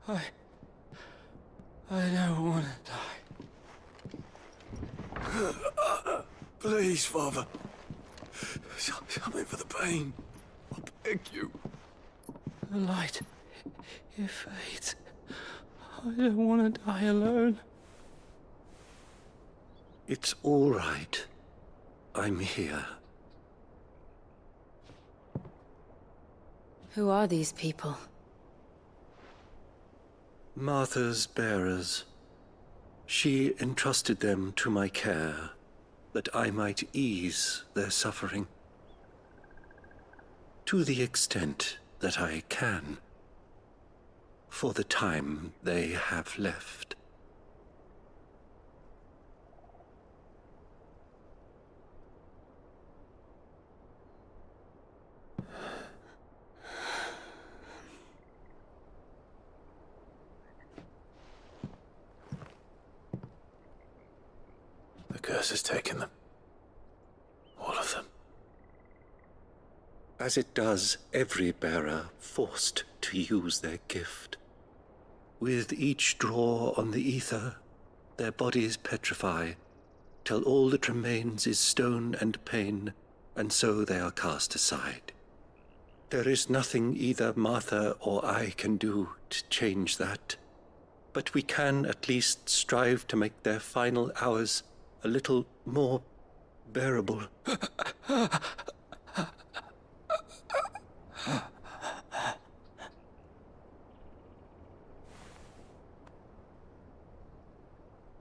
I don't want to die. Please, Father. Something for the pain. I beg you. The light, it fades. I don't want to die alone. It's all right. I'm here. Who are these people? Martha's bearers. She entrusted them to my care, that I might ease their suffering. To the extent that I can, for the time they have left. The curse has taken them. All of them. As it does every bearer forced to use their gift. With each draw on the ether, their bodies petrify, till all that remains is stone and pain, and so they are cast aside. There is nothing either Martha or I can do to change that, but we can at least strive to make their final hours a little more bearable.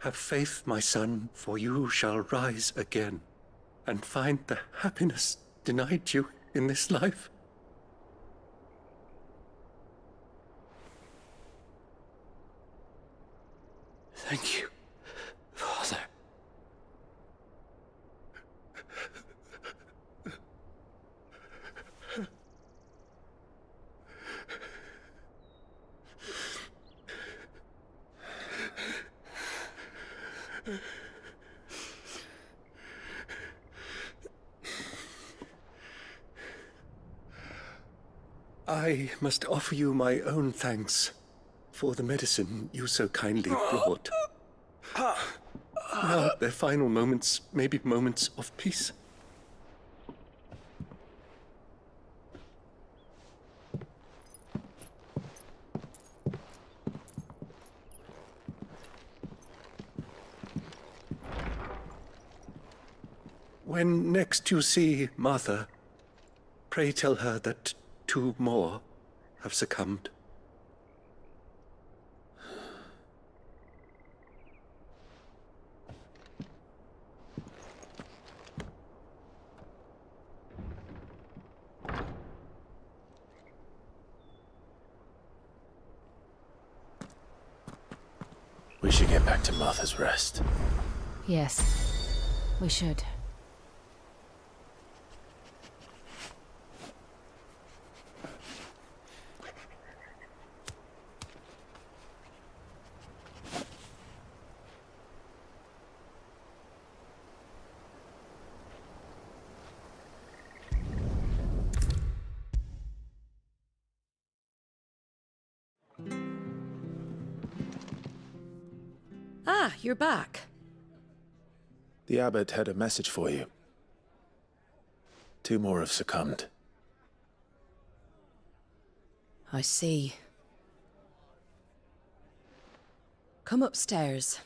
Have faith, my son, for you shall rise again and find the happiness denied you in this life. Thank you, Father. I must offer you my own thanks for the medicine you so kindly brought. Now, their final moments may be moments of peace. When next you see Martha, pray tell her that 2 more have succumbed. We should get back to Martha's Rest. Yes, we should. Ah, you're back. The abbot had a message for you. 2 more have succumbed. I see. Come upstairs.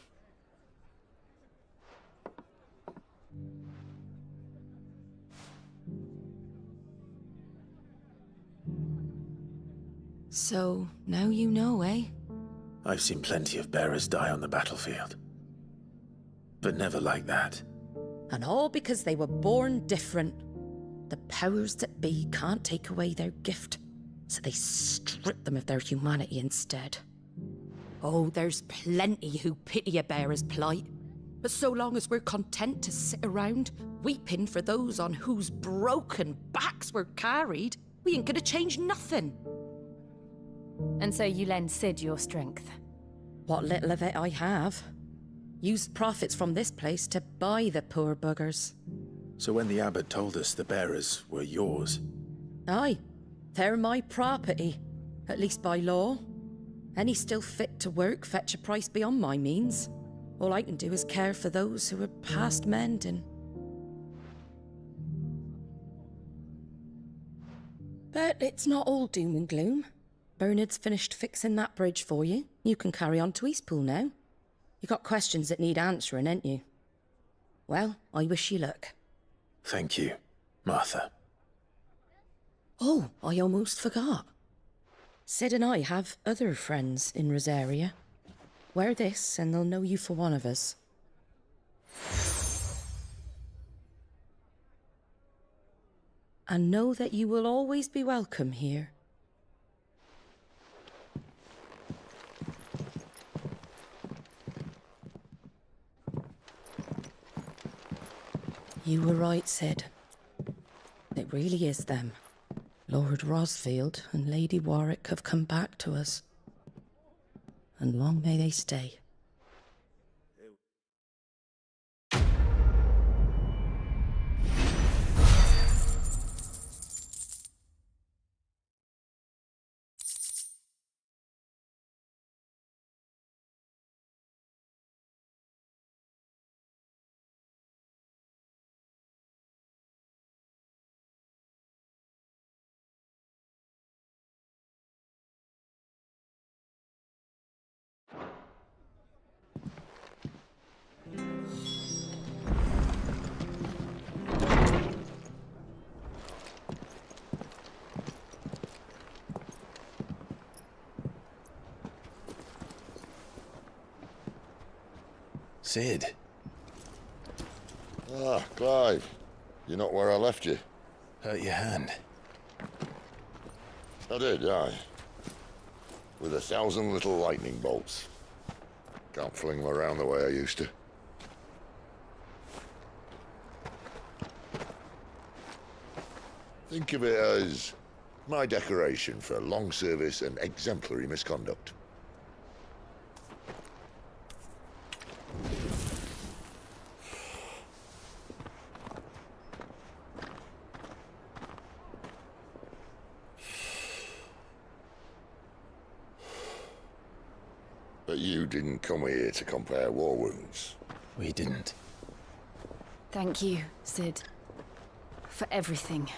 So, now you know, eh? I've seen plenty of bearers die on the battlefield. But never like that. And all because they were born different. The powers that be can't take away their gift, so they strip them of their humanity instead. Oh, there's plenty who pity a bearer's plight. But so long as we're content to sit around, weeping for those on whose broken backs we're carried, we ain't gonna change nothing. And so you lend Sid your strength? What little of it I have. Used profits from this place to buy the poor buggers. So when the abbot told us the bearers were yours... Aye, they're my property, at least by law. Any still fit to work fetch a price beyond my means. All I can do is care for those who are past mending. But it's not all doom and gloom. Bernard's finished fixing that bridge for you. You can carry on to Eastpool now. You got questions that need answering, ain't you? Well, I wish you luck. Thank you, Martha. Oh, I almost forgot. Sid and I have other friends in Rosaria. Wear this and they'll know you for one of us. And know that you will always be welcome here. You were right, Sid. It really is them. Lord Rosfield and Lady Warwick have come back to us. And long may they stay. Sid. Ah, Clive. You're not where I left you. Hurt your hand. I did, aye. With 1,000 little lightning bolts. Can't fling them around the way I used to. Think of it as my decoration for long service and exemplary misconduct. But you didn't come here to compare war wounds. We didn't. Thank you, Sid. For everything.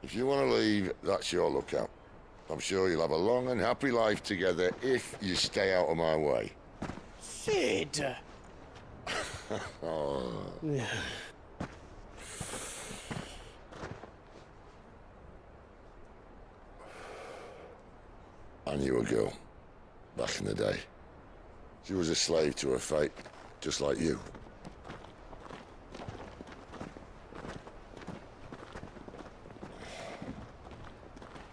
If you want to leave, that's your lookout. I'm sure you'll have a long and happy life together if you stay out of my way. Sid! Oh. I knew a girl, back in the day. She was a slave to her fate, just like you.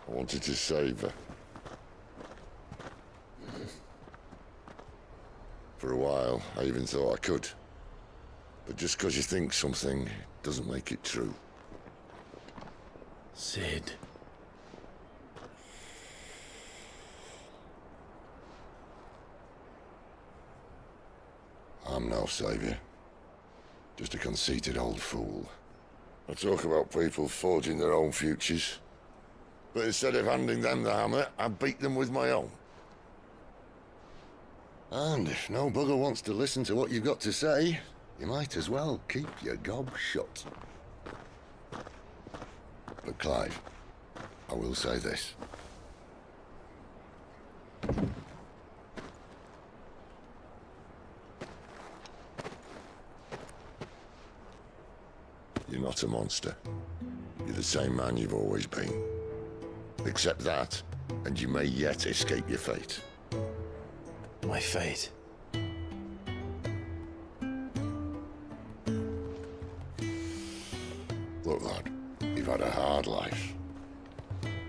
I wanted to save her, even thought I could. But just because you think something doesn't make it true. Sid. I'm no saviour. Just a conceited old fool. I talk about people forging their own futures. But instead of handing them the hammer, I beat them with my own. And if no bugger wants to listen to what you've got to say, you might as well keep your gob shut. But Clive, I will say this. You're not a monster. You're the same man you've always been. Accept that, and you may yet escape your fate. My fate? Look, lad, you've had a hard life.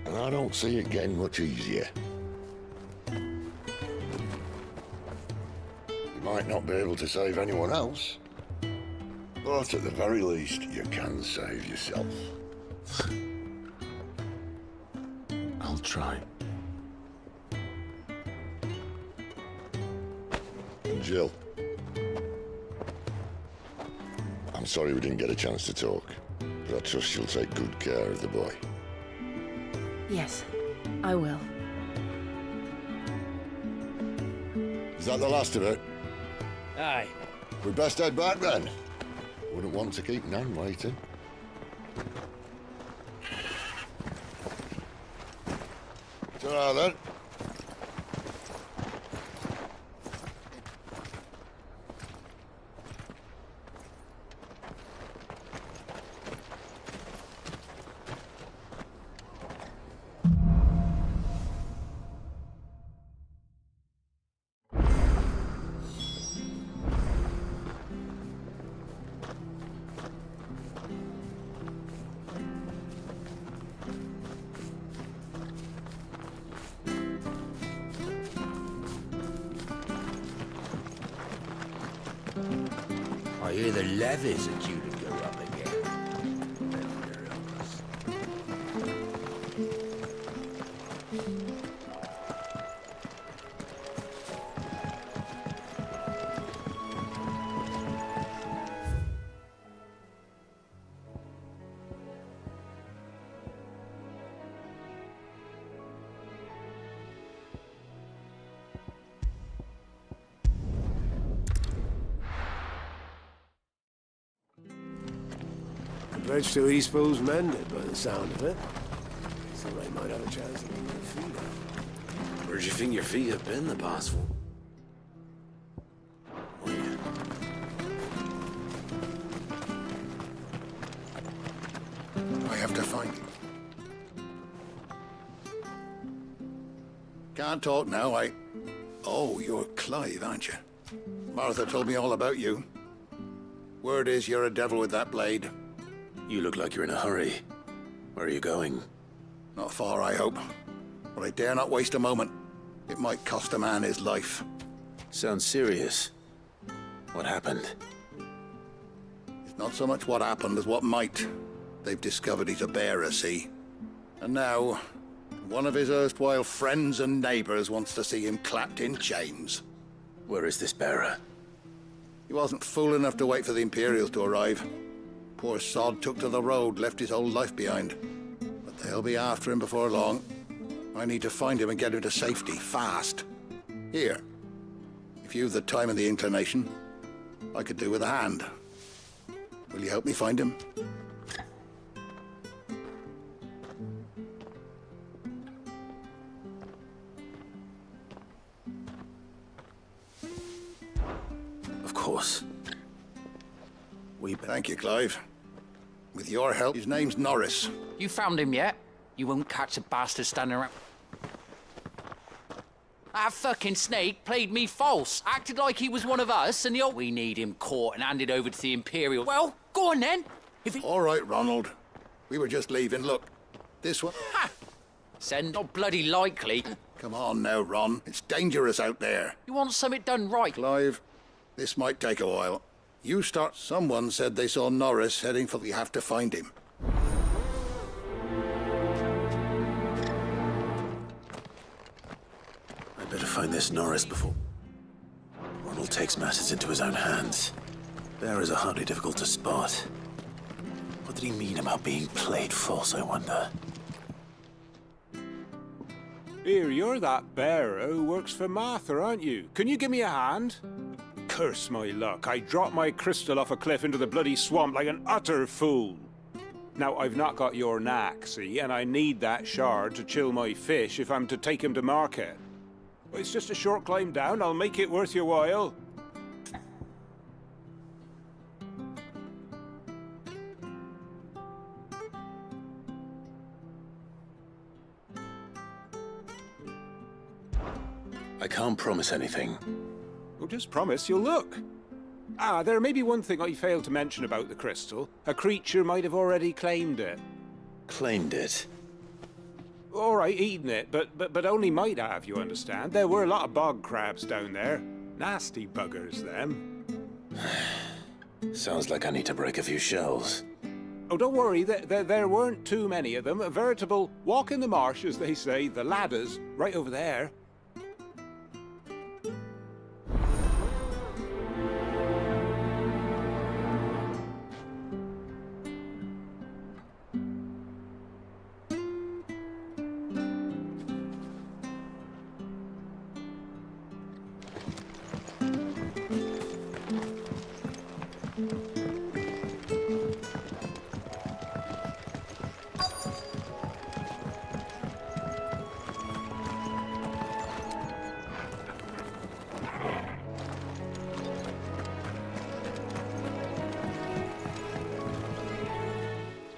And I don't see it getting much easier. You might not be able to save anyone else, but at the very least, you can save yourself. I'll try. And Jill, I'm sorry we didn't get a chance to talk, but I trust you'll take good care of the boy. Yes, I will. Is that the last of it? Aye. We best head back then. Wouldn't want to keep Nan waiting. Ta-ra then. I hear the levies are due to go up again. The bridge to Eastpool's mended by the sound of it. So they might have a chance to get their feet up. Where'd you think your feet have been the past week? I have to find him. Can't talk now, Oh, you're Clive, aren't you? Martha told me all about you. Word is you're a devil with that blade. You look like you're in a hurry. Where are you going? Not far, I hope. But I dare not waste a moment. It might cost a man his life. Sounds serious. What happened? It's not so much what happened as what might. They've discovered he's a bearer, see? And now, one of his erstwhile friends and neighbors wants to see him clapped in chains. Where is this bearer? He wasn't fool enough to wait for the Imperials to arrive. Poor sod took to the road, left his whole life behind. But they'll be after him before long. I need to find him and get him to safety, fast. Here, if you've the time and the inclination, I could do with a hand. Will you help me find him? Of course. Thank you, Clive. With your help, his name's Norris. You found him yet? You won't catch a bastard standing around. That fucking snake played me false, acted like he was one of us, and we need him caught and handed over to the Imperial. Well, go on then. All right, Ronald. We were just leaving. Look, this one. Ha! Send not bloody likely. Come on now, Ron. It's dangerous out there. You want something done right? Clive, This might take a while. You start... Someone said they saw Norris heading for... You have to find him. I better find this Norris before Ronald takes matters into his own hands. Bearers are hardly difficult to spot. What did he mean about being played false, I wonder? Here, you're that bearer who works for Martha, aren't you? Can you give me a hand? Curse my luck, I dropped my crystal off a cliff into the bloody swamp like an utter fool. Now, I've not got your knack, see, and I need that shard to chill my fish if I'm to take him to market. It's just a short climb down, I'll make it worth your while. I can't promise anything. Well, just promise you'll look. Ah, there may be one thing I failed to mention about the crystal. A creature might have already claimed it. Claimed it? All right, eaten it, but only might have, you understand. There were a lot of bog crabs down there. Nasty buggers, them. Sounds like I need to break a few shells. Oh, don't worry, there weren't too many of them. A veritable walk in the marsh, as they say, the ladders, right over there.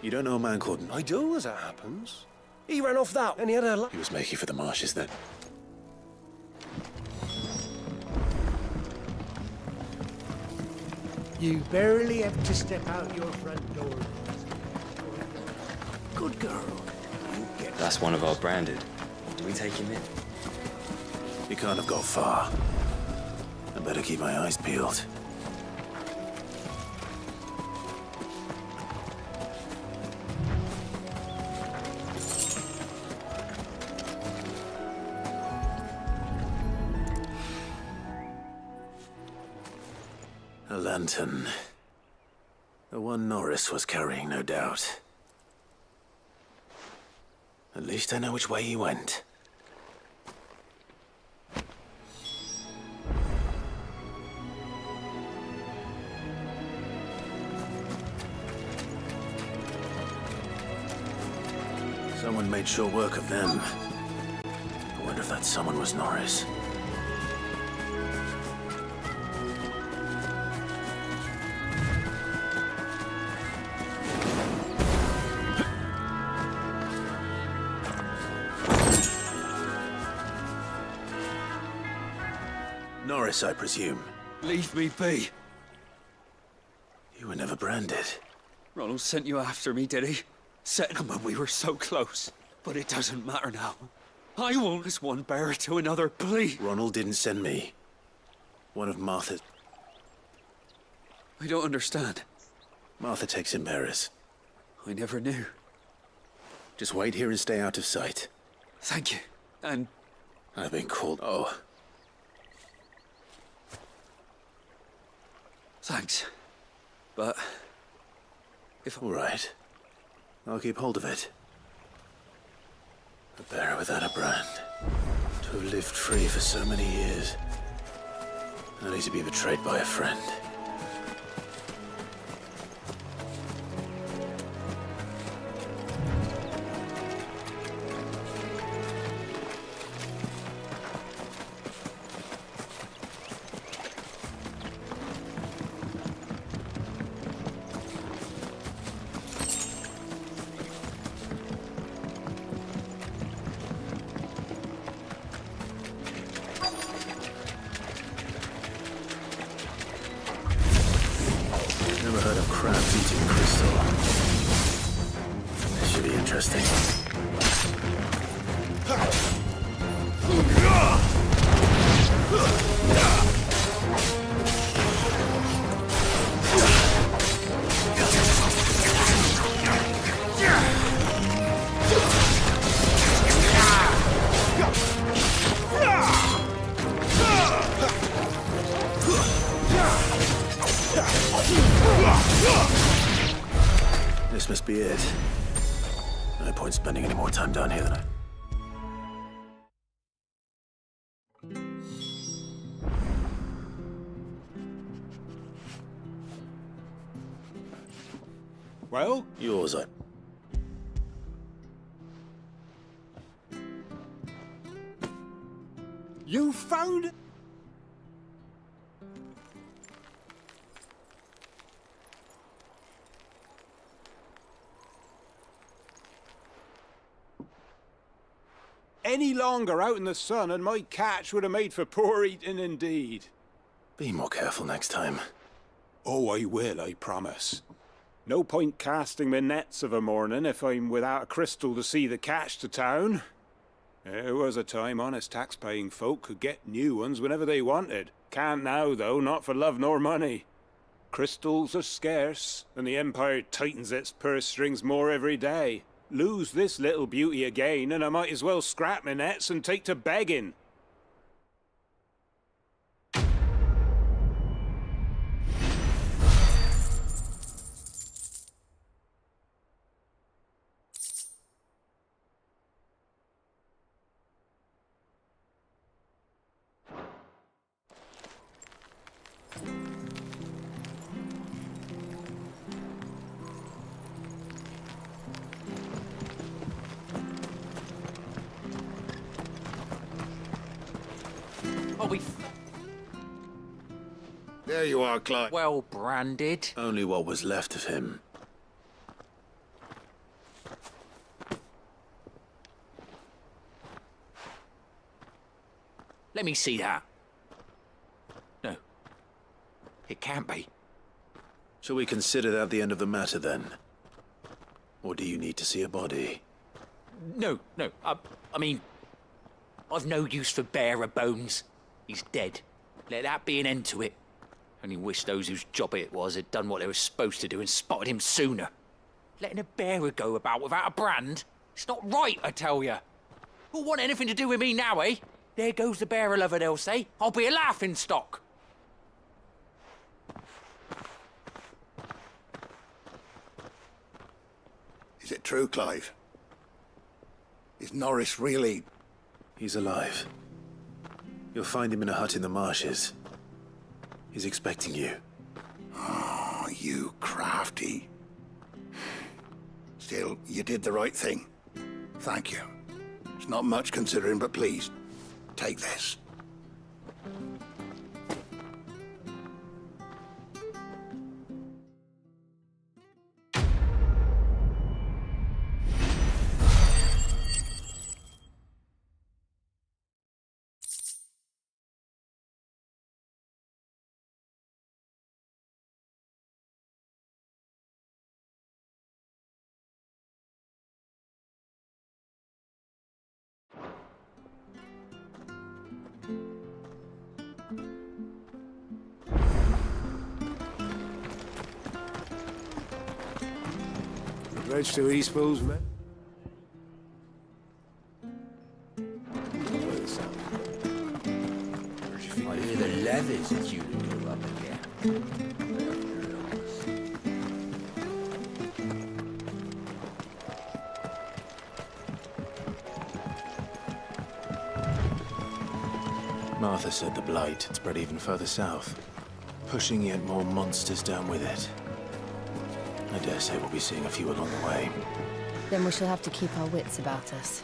You don't know a man called... I do, as it happens. He ran off that, and he had a... He was making for the marshes then. You barely have to step out your front door. Good girl. That's one of our branded. Do we take him in? He can't have got far. I better keep my eyes peeled. A lantern. The one Norris was carrying, no doubt. At least I know which way he went. Someone made short work of them. I wonder if that someone was Norris. Norris, I presume. Leave me be. You were never branded. Ronald sent you after me, did he? Setting him when we were so close. But it doesn't matter now. I won't as one bearer to another, please. Ronald didn't send me. One of Martha's... I don't understand. Martha takes in bearers. I never knew. Just wait here and stay out of sight. Thank you. And... I've been called... Oh. Thanks. But... if... All right. I'll keep hold of it. A bearer without a brand. To have lived free for so many years. Only to be betrayed by a friend. Never heard of crabs eating crystal. This should be interesting. This must be it. No point spending any more time down here than I... Well? Yours, I... You found it? Any longer out in the sun and my catch would have made for poor eating indeed. Be more careful next time. Oh, I will, I promise. No point casting my nets of a morning if I'm without a crystal to see the catch to town. There was a time honest tax-paying folk could get new ones whenever they wanted. Can't now, though, not for love nor money. Crystals are scarce, and the Empire tightens its purse strings more every day. Lose this little beauty again, and I might as well scrap my nets and take to begging. Oh, we... There you are, Clive. Well branded. Only what was left of him. Let me see that. No. It can't be. Shall we consider that the end of the matter, then? Or do you need to see a body? No. I mean, I've no use for bearer bones. He's dead. Let that be an end to it. Only wish those whose job it was had done what they were supposed to do and spotted him sooner. Letting a bearer go about without a brand? It's not right, I tell you. Who'll want anything to do with me now, eh? There goes the bearer lover, they'll say. I'll be a laughing stock. Is it true, Clive? Is Norris really... He's alive. You'll find him in a hut in the marshes. He's expecting you. Oh, you crafty. Still, you did the right thing. Thank you. It's not much considering, but please, take this. Redfield, I suppose, man. I hear the leathers are due to go up again. Martha said the blight had spread even further south, pushing yet more monsters down with it. I dare say we'll be seeing a few along the way. Then we shall have to keep our wits about us.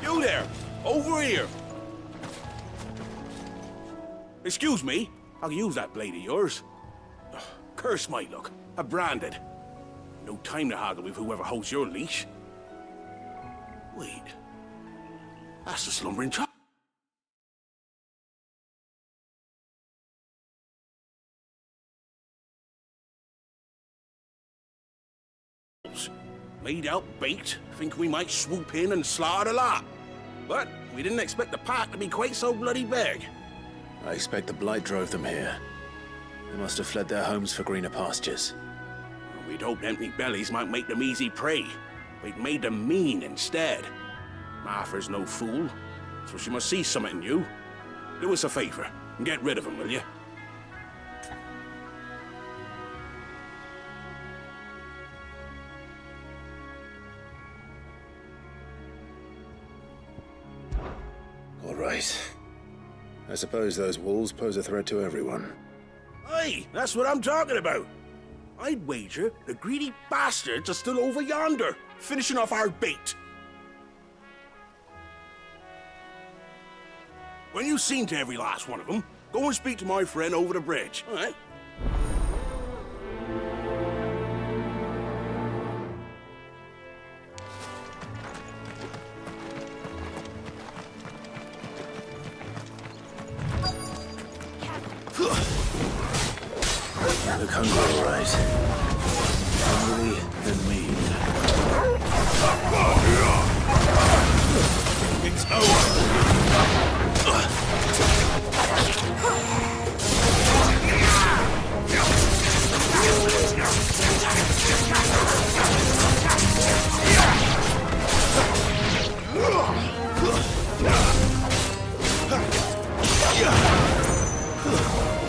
You there! Over here! Excuse me, I'll use that blade of yours. Ugh, curse my luck. I'm branded. No time to haggle with whoever holds your leash. Wait. That's the slumbering child. wolves. Laid out bait, think we might swoop in and slaughter the lot. But we didn't expect the pack to be quite so bloody big. I expect the blight drove them here. They must have fled their homes for greener pastures. We'd hoped empty bellies might make them easy prey. We'd made them mean instead. Martha's no fool, so she must see something in you. Do us a favor and get rid of them, will you? All right. I suppose those wolves pose a threat to everyone. Aye, that's what I'm talking about. I'd wager the greedy bastards are still over yonder, finishing off our bait. When you've seen to every last one of them, go and speak to my friend over the bridge, all right? Look hungry, all right. Hungry and mean. It's over.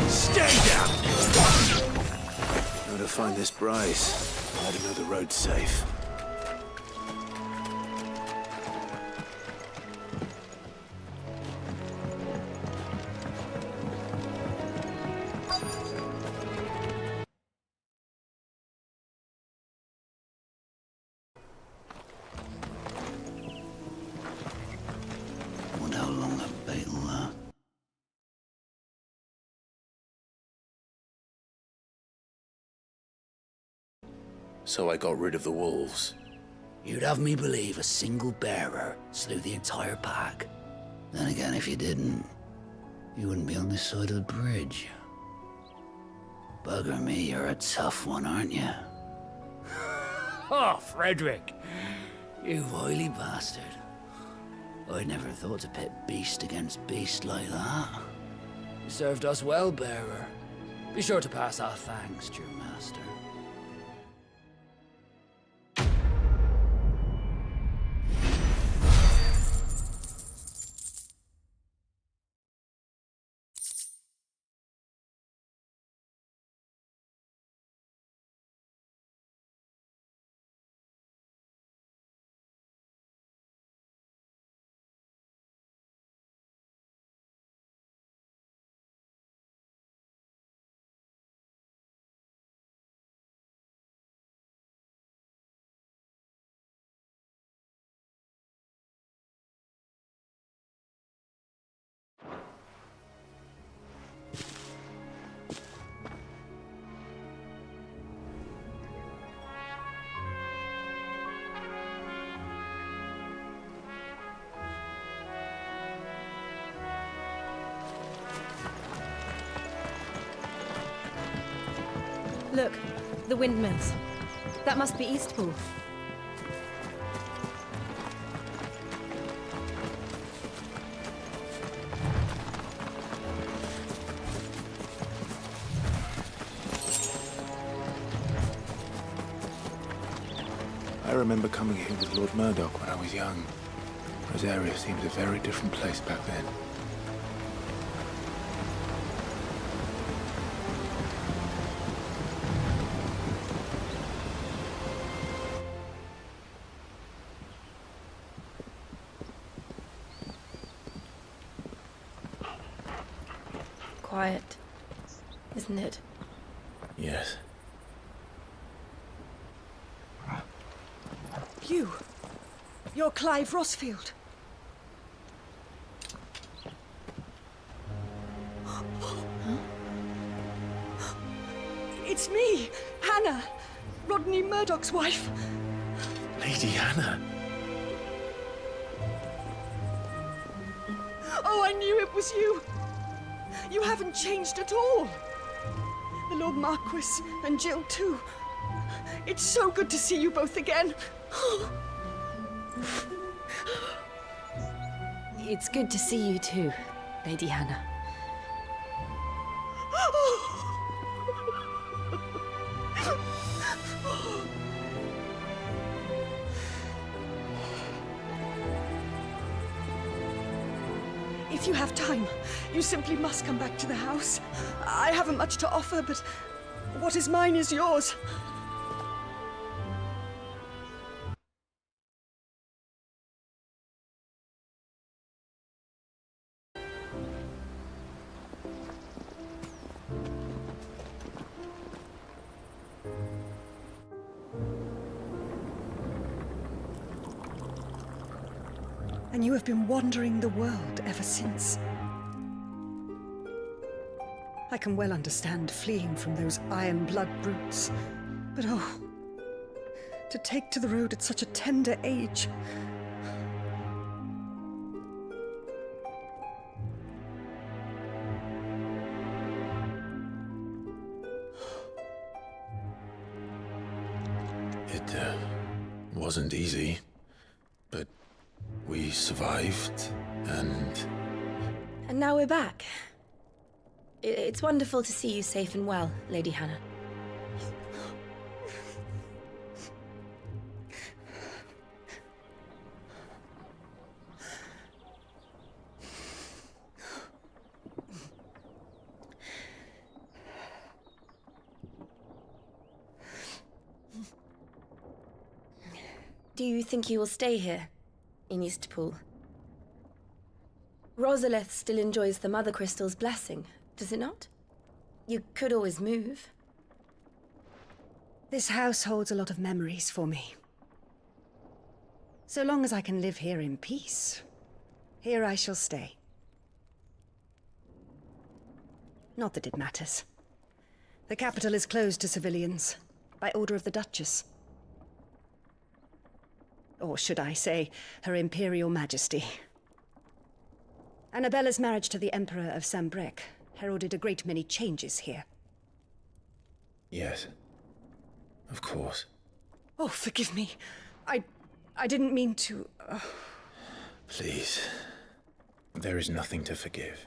Stay down! Now to find this Bryce, I don't know the road's safe. Wonder how long that bait will last. So I got rid of the wolves. You'd have me believe a single bearer slew the entire pack. Then again, if you didn't, you wouldn't be on this side of the bridge. Bugger me, you're a tough one, aren't you? Oh, Frederick! You wily bastard. I'd never thought to pit beast against beast like that. You served us well, bearer. Be sure to pass our thanks to your master. Look, the windmills. That must be Eastpool. I remember coming here with Lord Murdoch when I was young. Rosaria seemed a very different place back then. Quiet, isn't it? Yes. You're Clive Redfield. It's me, Hannah, Rodney Murdoch's wife. Lady Hannah. Oh, I knew it was you. You haven't changed at all. The Lord Marquis and Jill too. It's so good to see you both again. It's good to see you too, Lady Hannah. If you have time, you simply must come back to the house. I haven't much to offer, but what is mine is yours. And you have been wandering the world ever since. I can well understand fleeing from those iron blood brutes, but oh, to take to the road at such a tender age. It wasn't easy, but we survived, and... And now we're back. It's wonderful to see you safe and well, Lady Hannah. Do you think you will stay here, in Eastpool? Rosalith still enjoys the Mother Crystal's blessing, does it not? You could always move. This house holds a lot of memories for me. So long as I can live here in peace, here I shall stay. Not that it matters. The capital is closed to civilians, by order of the Duchess. Or should I say, Her Imperial Majesty. Annabella's marriage to the Emperor of Sambrec heralded a great many changes here. Yes. Of course. Oh, forgive me. I didn't mean to... Please. There is nothing to forgive.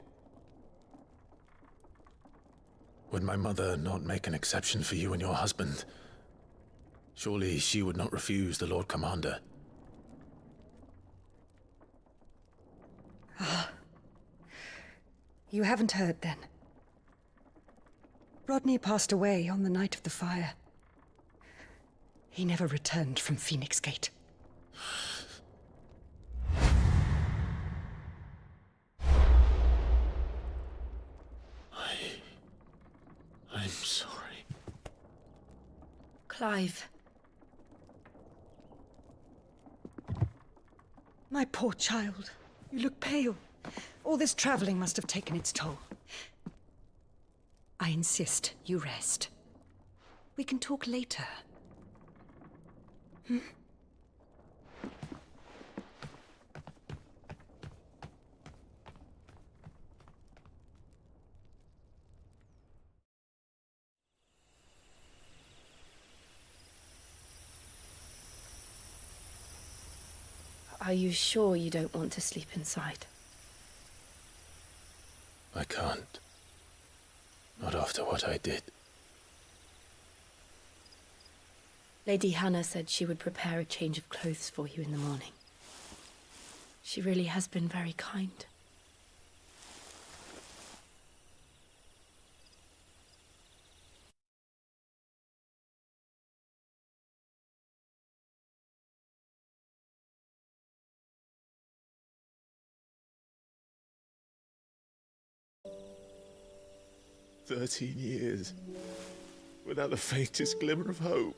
Would my mother not make an exception for you and your husband? Surely she would not refuse the Lord Commander. Ah. You haven't heard, then. Rodney passed away on the night of the fire. He never returned from Phoenix Gate. I'm sorry. Clive. My poor child. You look pale. All this traveling must have taken its toll. I insist you rest. We can talk later. Hmm? Are you sure you don't want to sleep inside? I can't. Not after what I did. Lady Hannah said she would prepare a change of clothes for you in the morning. She really has been very kind. "13 years, without the faintest glimmer of hope.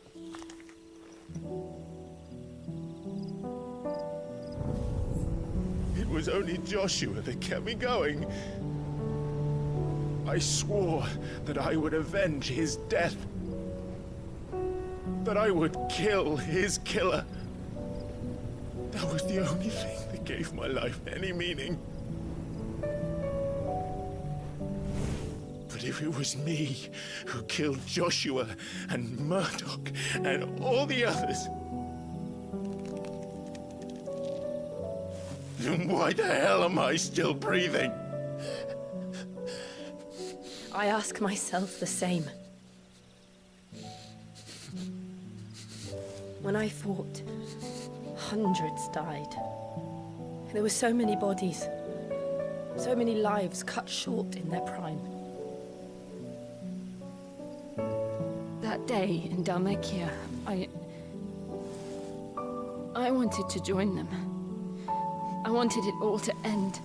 It was only Joshua that kept me going. I swore that I would avenge his death. That I would kill his killer. That was the only thing that gave my life any meaning. But it if it was me who killed Joshua and Murdoch and all the others, then why the hell am I still breathing? I ask myself the same. When I fought, hundreds died. There were so many bodies, so many lives cut short in their prime. That day in Dalmekia, I wanted to join them. I wanted it all to end.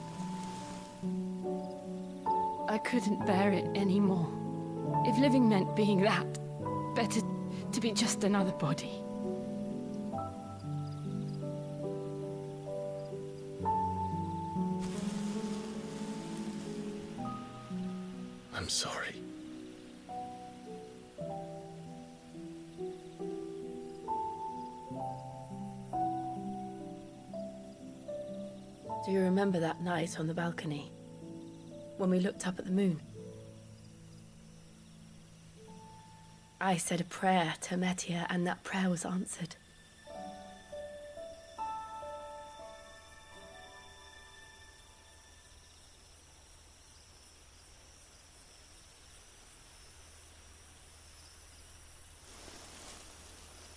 I couldn't bear it anymore. If living meant being that, better to be just another body. I'm sorry. Do you remember that night on the balcony? When we looked up at the moon? I said a prayer to Metia, and that prayer was answered.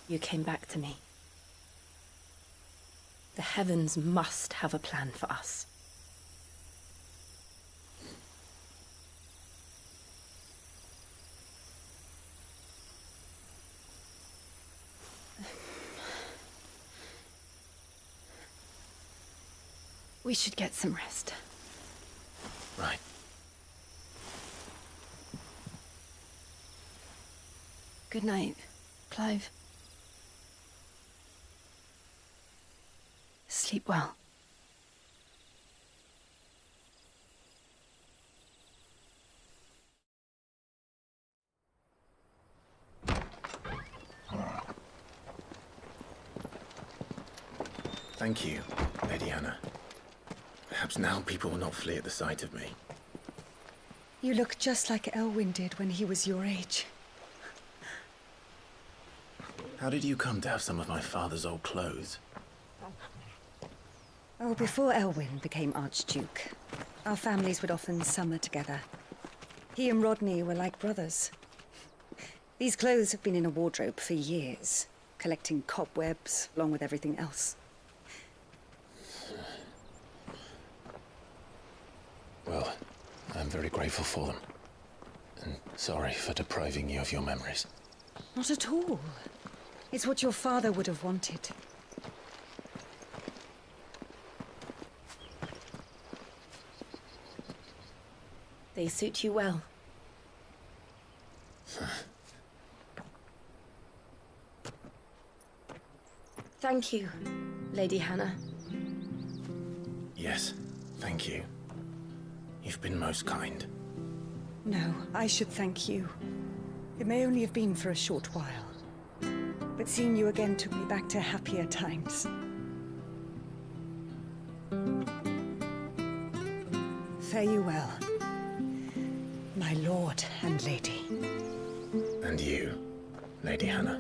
You came back to me. The heavens must have a plan for us. We should get some rest. Right. Good night, Clive. Sleep well. Thank you, Lady Hannah. Perhaps now people will not flee at the sight of me. You look just like Elwyn did when he was your age. How did you come to have some of my father's old clothes? Oh, before Elwyn became Archduke, our families would often summer together. He and Rodney were like brothers. These clothes have been in a wardrobe for years, collecting cobwebs along with everything else. Well, I'm very grateful for them. And sorry for depriving you of your memories. Not at all. It's what your father would have wanted. They suit you well. Thank you, Lady Hannah. Yes, thank you. You've been most kind. No, I should thank you. It may only have been for a short while, but seeing you again took me back to happier times. Fare you well, my lord and lady. And you, Lady Hannah.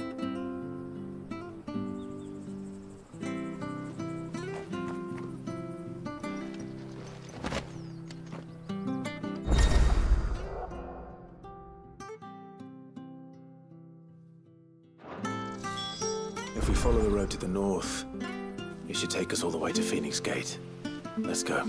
If we follow the road to the north, it should take us all the way to Phoenix Gate. Let's go.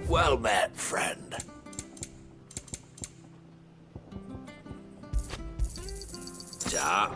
Well met, friend. Ta.